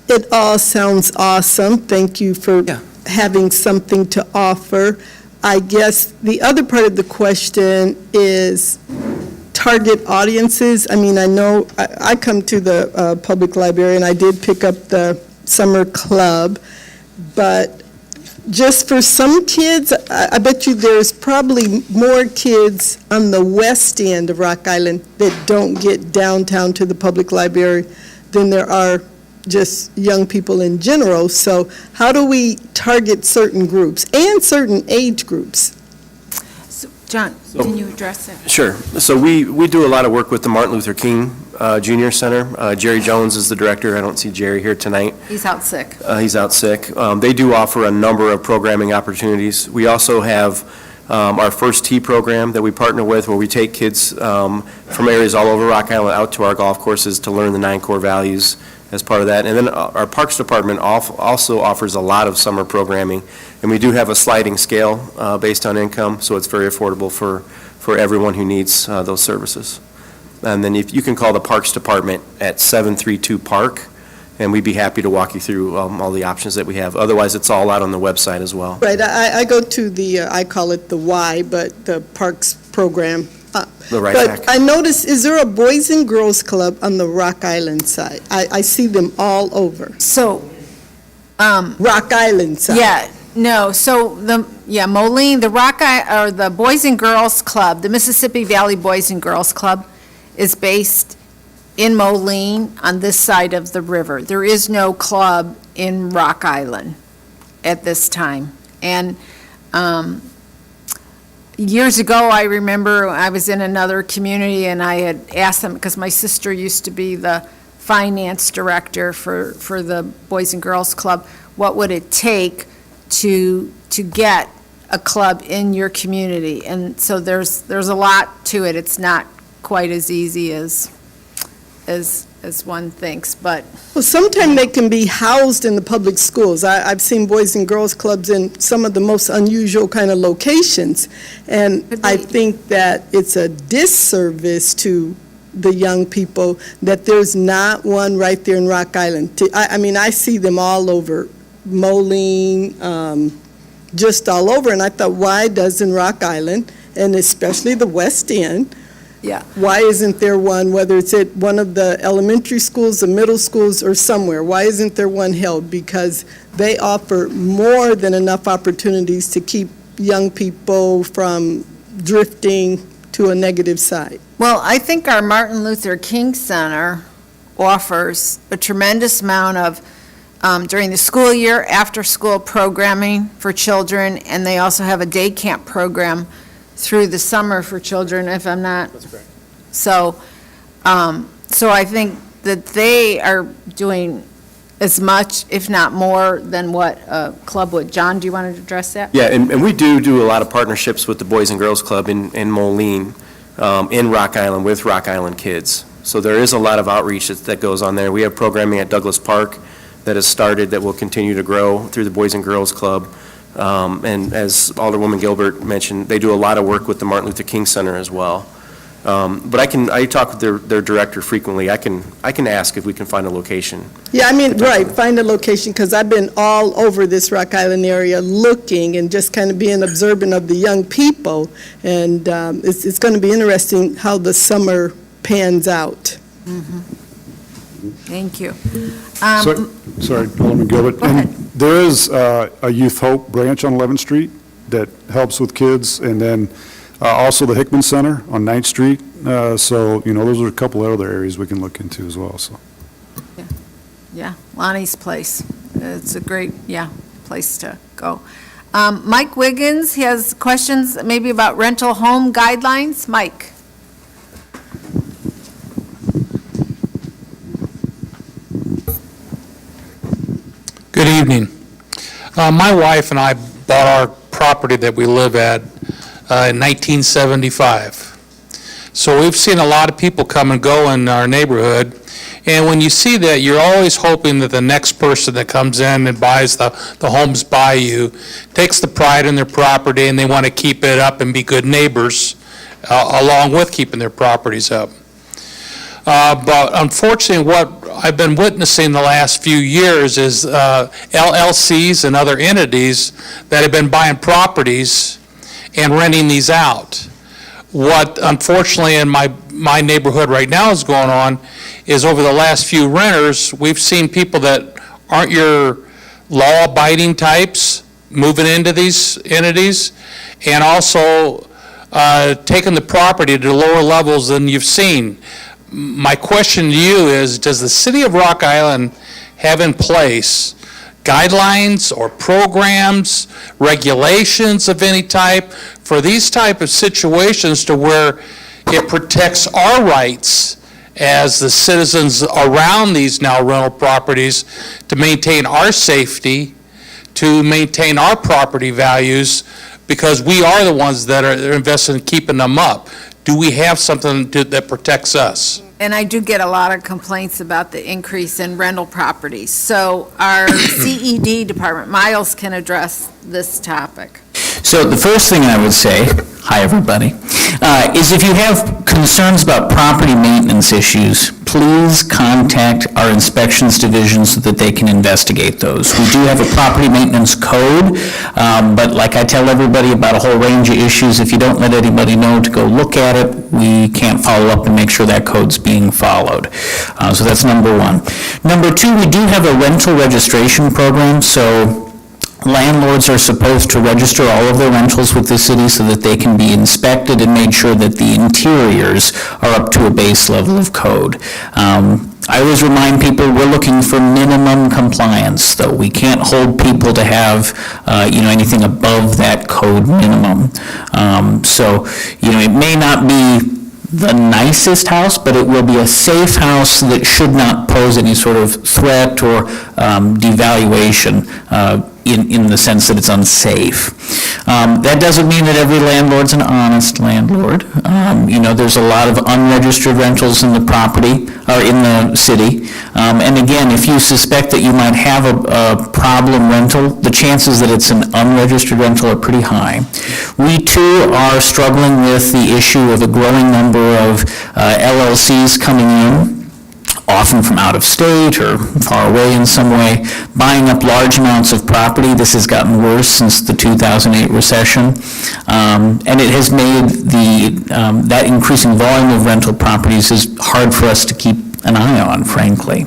it all sounds awesome. Thank you for having something to offer. I guess the other part of the question is target audiences. I mean, I know I come to the public library, and I did pick up the summer club, but just for some kids, I bet you there's probably more kids on the west end of Rock Island that don't get downtown to the public library than there are just young people in general. So how do we target certain groups and certain age groups? John, can you address that? Sure. So we do a lot of work with the Martin Luther King Junior Center. Jerry Jones is the director. I don't see Jerry here tonight. He's out sick. He's out sick. They do offer a number of programming opportunities. We also have our First Tee program that we partner with, where we take kids from areas all over Rock Island out to our golf courses to learn the 9 core values as part of that. And then our Parks Department also offers a lot of summer programming, and we do have a sliding scale based on income, so it's very affordable for everyone who needs those services. And then if you can call the Parks Department at 732-PARK, and we'd be happy to walk you through all the options that we have. Otherwise, it's all out on the website as well. Right, I go to the, I call it the Y, but the Parks program. The right But back. I noticed, is there a Boys and Girls Club on the Rock Island side? I see them all over. So, Rock Island side. yeah, no, so Moline, the Boys and Girls Club, the Mississippi Valley Boys and Girls Club is based in Moline on this side of the river. There is no club in Rock Island at this time. And years ago, I remember I was in another community, and I had asked them, because my sister used to be the finance director for the Boys and Girls Club, what would it take to get a club in your community? And so there's a lot to it. It's not quite as easy as one thinks, but. Well, sometimes they can be housed in the public schools. I've seen Boys and Girls Clubs in some of the most unusual kind of locations. And I think that it's a disservice to the young people that there's not one right there in Rock Island. I mean, I see them all over, Moline, just all over. And I thought, why doesn't Rock Island, and especially the West End, Yeah. why isn't there one, whether it's at one of the elementary schools, the middle schools, or somewhere? Why isn't there one held? Because they offer more than enough opportunities to keep young people from drifting to a negative side. Well, I think our Martin Luther King Center offers a tremendous amount of, during the school year, after-school programming for children, and they also have a day camp program through the summer for children, if I'm not. That's correct. So I think that they are doing as much, if not more, than what a club would. John, do you want to address that? Yeah, and we do a lot of partnerships with the Boys and Girls Club in Moline, in Rock Island, with Rock Island kids. So there is a lot of outreach that goes on there. We have programming at Douglas Park that has started, that will continue to grow through the Boys and Girls Club. And as Alderwoman Gilbert mentioned, they do a lot of work with the Martin Luther King Center as well. But I talk with their director frequently. I can ask if we can find a location. Yeah, I mean, right, find a location, because I've been all over this Rock Island area looking and just kind of being observant of the young people. And it's going to be interesting how the summer pans out. Thank you. Sorry, Alderman Gilbert. And there is a Youth Hope branch on 11th Street that helps with kids, and then also the Hickman Center on 9th Street. So, those are a couple of other areas we can look into as well, so. Yeah, Lonnie's Place. It's a great, place to go. Mike Wiggins, he has questions maybe about rental home guidelines. Mike? My wife and I bought our property that we live at in 1975. So we've seen a lot of people come and go in our neighborhood, and when you see that, you're always hoping that the next person that comes in and buys the homes by you takes the pride in their property, and they want to keep it up and be good neighbors along with keeping their properties up. But unfortunately, what I've been witnessing the last few years is LLCs and other entities that have been buying properties and renting these out. What unfortunately in my neighborhood right now is going on is over the last few renters, we've seen people that aren't your law-abiding types moving into these entities, and also taking the property to lower levels than you've seen. My question to you is, does the city of Rock Island have in place guidelines or programs, regulations of any type for these type of situations to where it protects our rights as the citizens around these now rental properties to maintain our safety, to maintain our property values, because we are the ones that are invested in keeping them up? Do we have something that protects us? And I do get a lot of complaints about the increase in rental properties. So our CED department, Miles, can address this topic. So the first thing I would say, hi everybody, is if you have concerns about property maintenance issues, please contact our inspections division so that they can investigate those. We do have a property maintenance code, but like I tell everybody about a whole range of issues, if you don't let anybody know to go look at it, we can't follow up and make sure that code's being followed. So that's number one. Number two, we do have a rental registration program, so landlords are supposed to register all of their rentals with the city so that they can be inspected and made sure that the interiors are up to a base level of code. I always remind people we're looking for minimum compliance, though. We can't hold people to have, anything above that code minimum. It may not be the nicest house, but it will be a safe house that should not pose any sort of threat or devaluation in the sense that it's unsafe. That doesn't mean that every landlord's an honest landlord. There's a lot of unregistered rentals in the property, or in the city. And again, if you suspect that you might have a problem rental, the chances that it's an unregistered rental are pretty high. We too are struggling with the issue of a growing number of LLCs coming in, often from out of state or far away in some way, buying up large amounts of property. This has gotten worse since the 2008 recession, and it has made that increasing volume of rental properties is hard for us to keep an eye on, frankly.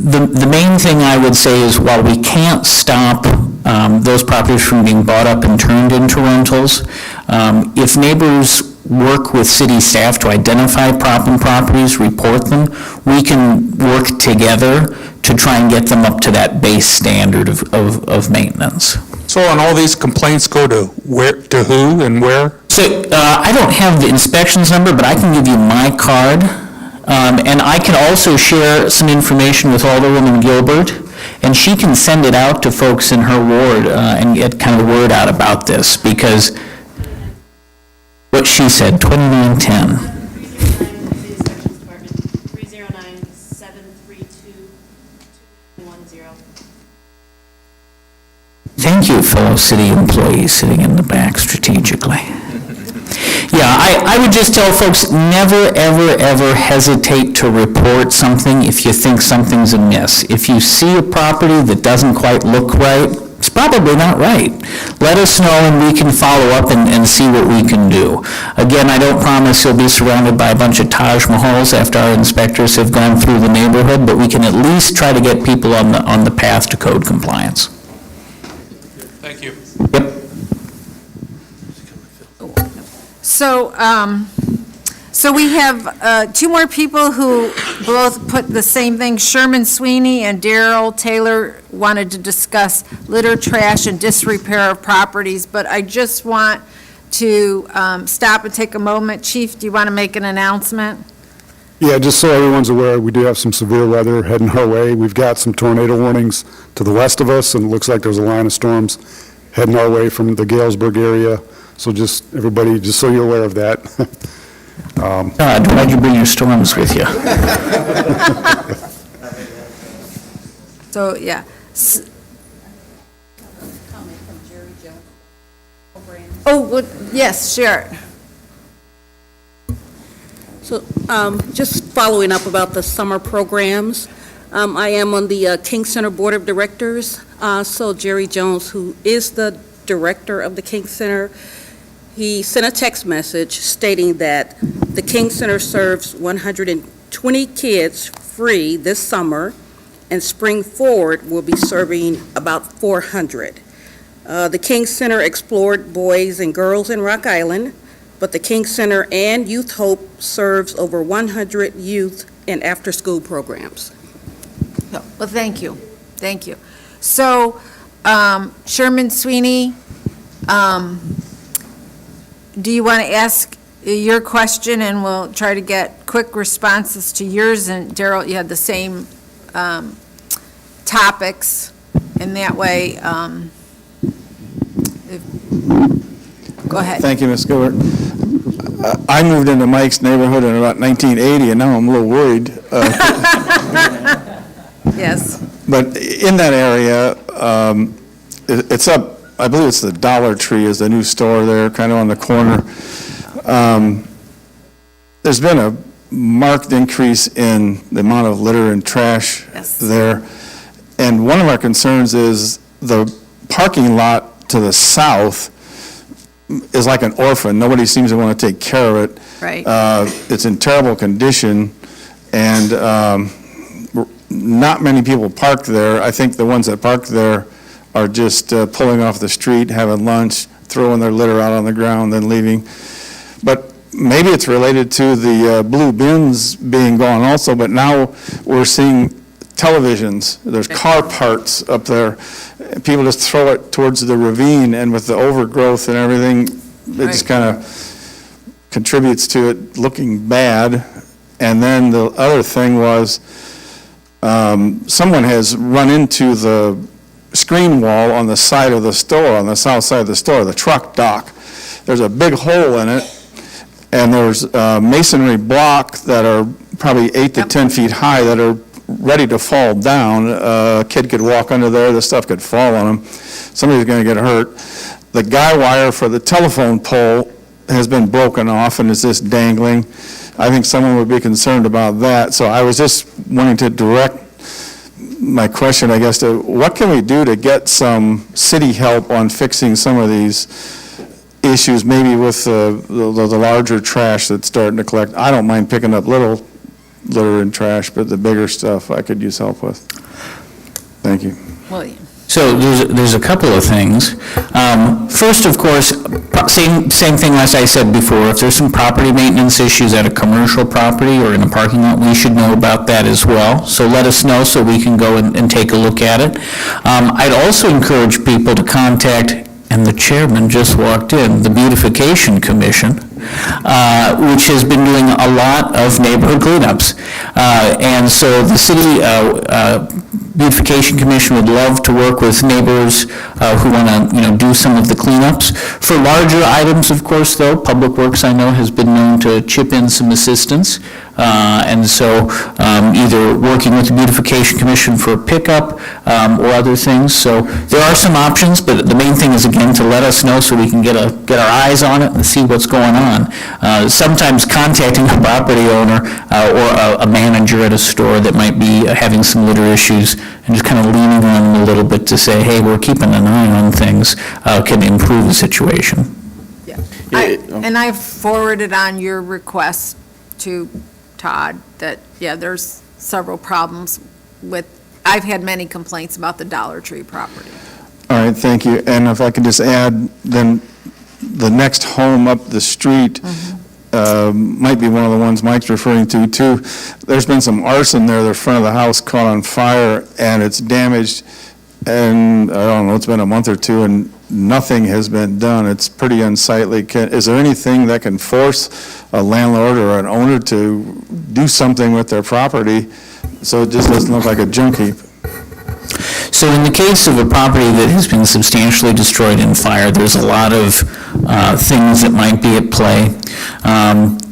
The main thing I would say is, while we can't stop those properties from being bought up and turned into rentals, if neighbors work with city staff to identify problem properties, report them, we can work together to try and get them up to that base standard of maintenance. So and all these complaints go to who and where? So I don't have the inspections number, but I can give you my card. And I can also share some information with Alderwoman Gilbert, and she can send it out to folks in her ward and get kind of word out about this, because what she said, 2910. 309-732-210. Thank you, fellow city employees sitting in the back strategically. Yeah, I would just tell folks, never, ever, ever hesitate to report something if you think something's amiss. If you see a property that doesn't quite look right, it's probably not right. Let us know and we can follow up and see what we can do. Again, I don't promise you'll be surrounded by a bunch of Taj Mahals after our inspectors have gone through the neighborhood, but we can at least try to get people on the path to code compliance. Thank you. Yep. So we have two more people who both put the same thing. Sherman Sweeney and Daryl Taylor wanted to discuss litter, trash, and disrepair of properties, but I just want to stop and take a moment. Chief, do you want to make an announcement? Yeah, just so everyone's aware, we do have some severe weather heading our way. We've got some tornado warnings to the west of us, and it looks like there's a line of storms heading our way from the Galesburg area. So just, everybody, just so you're aware of that. Todd, why'd you bring your storms with you? So, yeah. Oh, well, yes, sure. So, just following up about the summer programs, I am on the King Center Board of Directors. So Jerry Jones, who is the director of the King Center, he sent a text message stating that the King Center serves 120 kids free this summer, and Spring Forward will be serving about 400. The King Center explored boys and girls in Rock Island, but the King Center and Youth Hope serves over 100 youth and after-school programs. Well, thank you. Thank you. So, Sherman Sweeney, do you want to ask your question, and we'll try to get quick responses to yours? And Daryl, you had the same topics, and that way, go ahead. Thank you, Ms. Gilbert. I moved into Mike's neighborhood in about 1980, and now I'm a little worried. Yes. But in that area, it's up, I believe it's the Dollar Tree is the new store there, kind of on the corner. There's been a marked increase in the amount of litter and trash there. And one of our concerns is the parking lot to the south is like an orphan. Nobody seems to want to take care of it. Right. It's in terrible condition, and not many people park there. I think the ones that park there are just pulling off the street, having lunch, throwing their litter out on the ground, then leaving. But maybe it's related to the blue bins being gone also, but now we're seeing televisions. There's car parts up there. People just throw it towards the ravine, and with the overgrowth and everything, it just kind of contributes to it looking bad. And then the other thing was, someone has run into the screen wall on the side of the store, on the south side of the store, the truck dock. There's a big hole in it, and there's masonry blocks that are probably 8 to 10 feet high that are ready to fall down. A kid could walk under there, the stuff could fall on him. Somebody's going to get hurt. The guy wire for the telephone pole has been broken off and is just dangling. I think someone would be concerned about that. So I was just wanting to direct my question, I guess, to what can we do to get some city help on fixing some of these issues, maybe with the larger trash that's starting to collect. I don't mind picking up little litter and trash, but the bigger stuff I could use help with. Thank you. William. So there's a couple of things. First, of course, same thing as I said before. If there's some property maintenance issues at a commercial property or in a parking lot, we should know about that as well. So let us know so we can go and take a look at it. I'd also encourage people to contact, and the chairman just walked in, the Beautification Commission, which has been doing a lot of neighborhood cleanups. And so the city Beautification Commission would love to work with neighbors who want to, do some of the cleanups. For larger items, of course, though, Public Works, I know, has been known to chip in some assistance. And so either working with the Beautification Commission for a pickup or other things. So there are some options, but the main thing is, again, to let us know so we can get our eyes on it and see what's going on. Sometimes contacting a property owner or a manager at a store that might be having some litter issues and just kind of leaning on them a little bit to say, hey, we're keeping an eye on things, can improve the situation. And I've forwarded on your request to Todd that, there's several problems with, I've had many complaints about the Dollar Tree property. All right, thank you. And if I could just add, then the next home up the street might be one of the ones Mike's referring to, too. There's been some arson there. The front of the house caught on fire, and it's damaged. And I don't know, it's been a month or two, and nothing has been done. It's pretty unsightly. Is there anything that can force a landlord or an owner to do something with their property so it just doesn't look like a junk heap? So in the case of a property that has been substantially destroyed in fire, there's a lot of things that might be at play.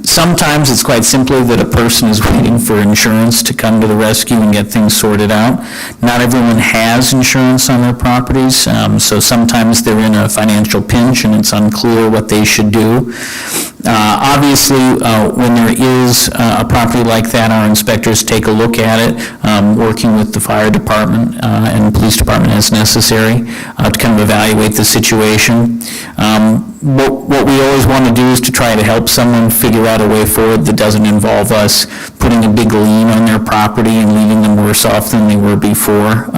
Sometimes it's quite simply that a person is waiting for insurance to come to the rescue and get things sorted out. Not everyone has insurance on their properties, so sometimes they're in a financial pinch and it's unclear what they should do. Obviously, when there is a property like that, our inspectors take a look at it, working with the fire department and police department as necessary to kind of evaluate the situation. What we always want to do is to try to help someone figure out a way forward that doesn't involve us putting a big lien on their property and leaving them worse off than they were before,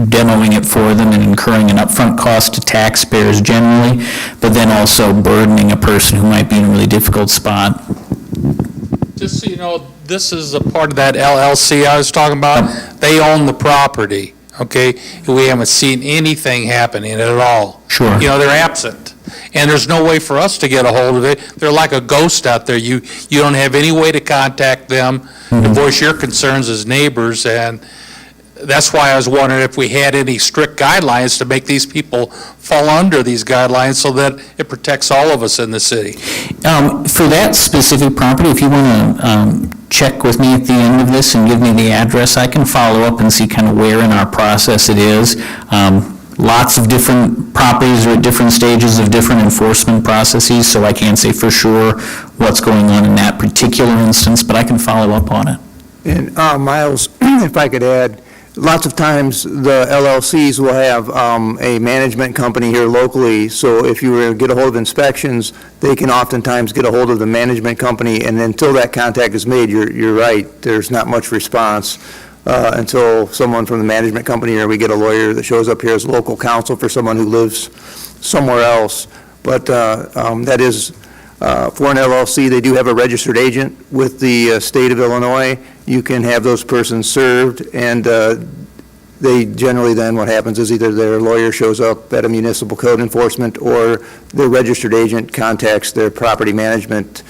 demoing it for them and incurring an upfront cost to taxpayers generally, but then also burdening a person who might be in a really difficult spot. Just so you know, this is a part of that LLC I was talking about. They own the property, okay? We haven't seen anything happening at all. Sure. You know, they're absent. And there's no way for us to get a hold of it. They're like a ghost out there. You don't have any way to contact them, to voice your concerns as neighbors, and that's why I was wondering if we had any strict guidelines to make these people fall under these guidelines so that it protects all of us in the city. For that specific property, if you want to check with me at the end of this and give me the address, I can follow up and see kind of where in our process it is. Lots of different properties are at different stages of different enforcement processes, so I can't say for sure what's going on in that particular instance, but I can follow up on it. And Miles, if I could add, lots of times the LLCs will have a management company here locally, so if you were to get a hold of inspections, they can oftentimes get a hold of the management company, and until that contact is made, you're right, there's not much response until someone from the management company, or we get a lawyer that shows up here as local counsel for someone who lives somewhere else. But that is, for an LLC, they do have a registered agent with the state of Illinois. You can have those persons served, and they generally then, what happens is either their lawyer shows up at a municipal code enforcement, or their registered agent contacts their property management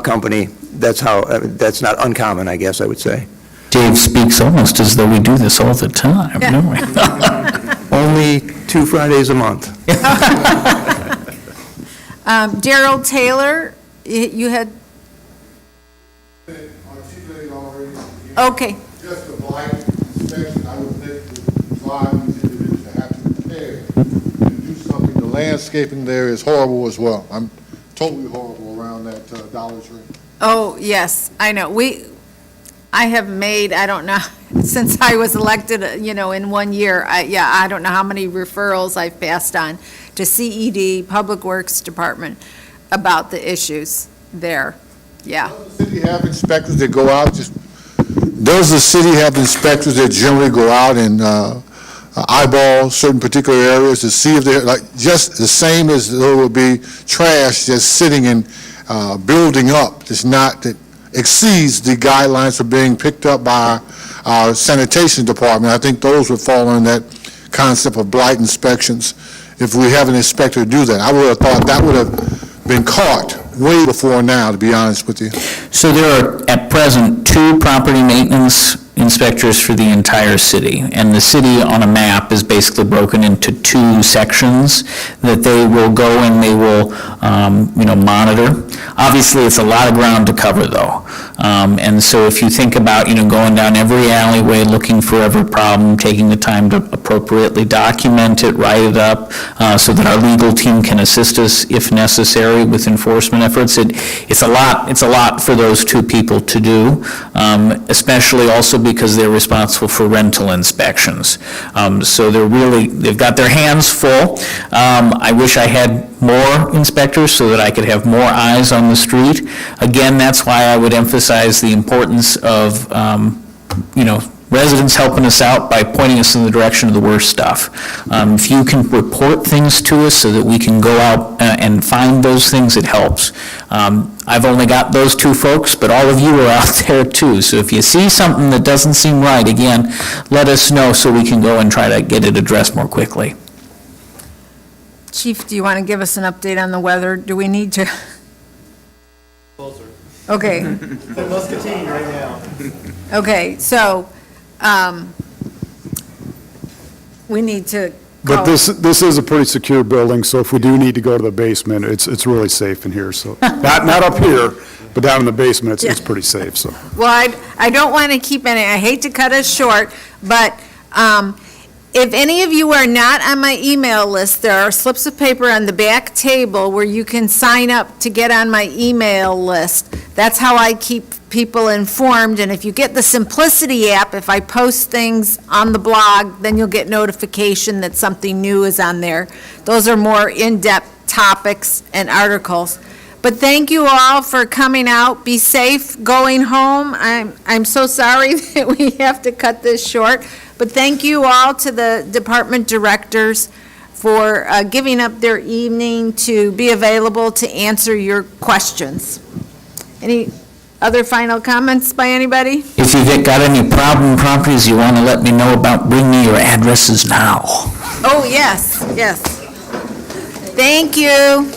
company. That's not uncommon, I guess I would say. Dave speaks almost as though we do this all the time, don't we? Only 2 Fridays a month. Daryl Taylor, you had, okay. Just a blight inspection, I would think would drive these individuals to have to prepare and do something. The landscaping there is horrible as well. I'm totally horrible around that Dollar Tree. Oh, yes, I know. I have made, I don't know, since I was elected, in 1 year, I don't know how many referrals I've passed on to CED, Public Works Department, about the issues there. Yeah. Does the city have inspectors that go out? Does the city have inspectors that generally go out and eyeball certain particular areas to see if they're, like, just the same as there would be trash just sitting and building up? It's not that exceeds the guidelines for being picked up by our sanitation department. I think those would fall on that concept of blight inspections if we have an inspector do that. I would have thought that would have been caught way before now, to be honest with you. So there are, at present, 2 property maintenance inspectors for the entire city, and the city on a map is basically broken into 2 sections that they will go and they will, monitor. Obviously, it's a lot of ground to cover, though, and so if you think about, going down every alleyway, looking for every problem, taking the time to appropriately document it, write it up, so that our legal team can assist us if necessary with enforcement efforts. It's a lot for those 2 people to do, especially also because they're responsible for rental inspections. So they've got their hands full. I wish I had more inspectors so that I could have more eyes on the street. Again, that's why I would emphasize the importance of, residents helping us out by pointing us in the direction of the worst stuff. If you can report things to us so that we can go out and find those things, it helps. I've only got those 2 folks, but all of you are out there too. So if you see something that doesn't seem right, again, let us know so we can go and try to get it addressed more quickly. Chief, do you want to give us an update on the weather? Do we need to? Closer. Okay, The Muscatine right now. okay, so, we need to But call. this is a pretty secure building, so if we do need to go to the basement, it's really safe in here, so, not up here, but down in the basement, it's pretty safe, so. Well, I don't want to keep any, I hate to cut us short, but if any of you are not on my email list, there are slips of paper on the back table where you can sign up to get on my email list. That's how I keep people informed, and if you get the Simplicity app, if I post things on the blog, then you'll get notification that something new is on there. Those are more in-depth topics and articles. But thank you all for coming out. Be safe going home. I'm so sorry that we have to cut this short, but thank you all to the department directors for giving up their evening to be available to answer your questions. Any other final comments by anybody? If you've got any problem properties you want to let me know about, bring me your addresses now. Oh, yes, yes. Thank you.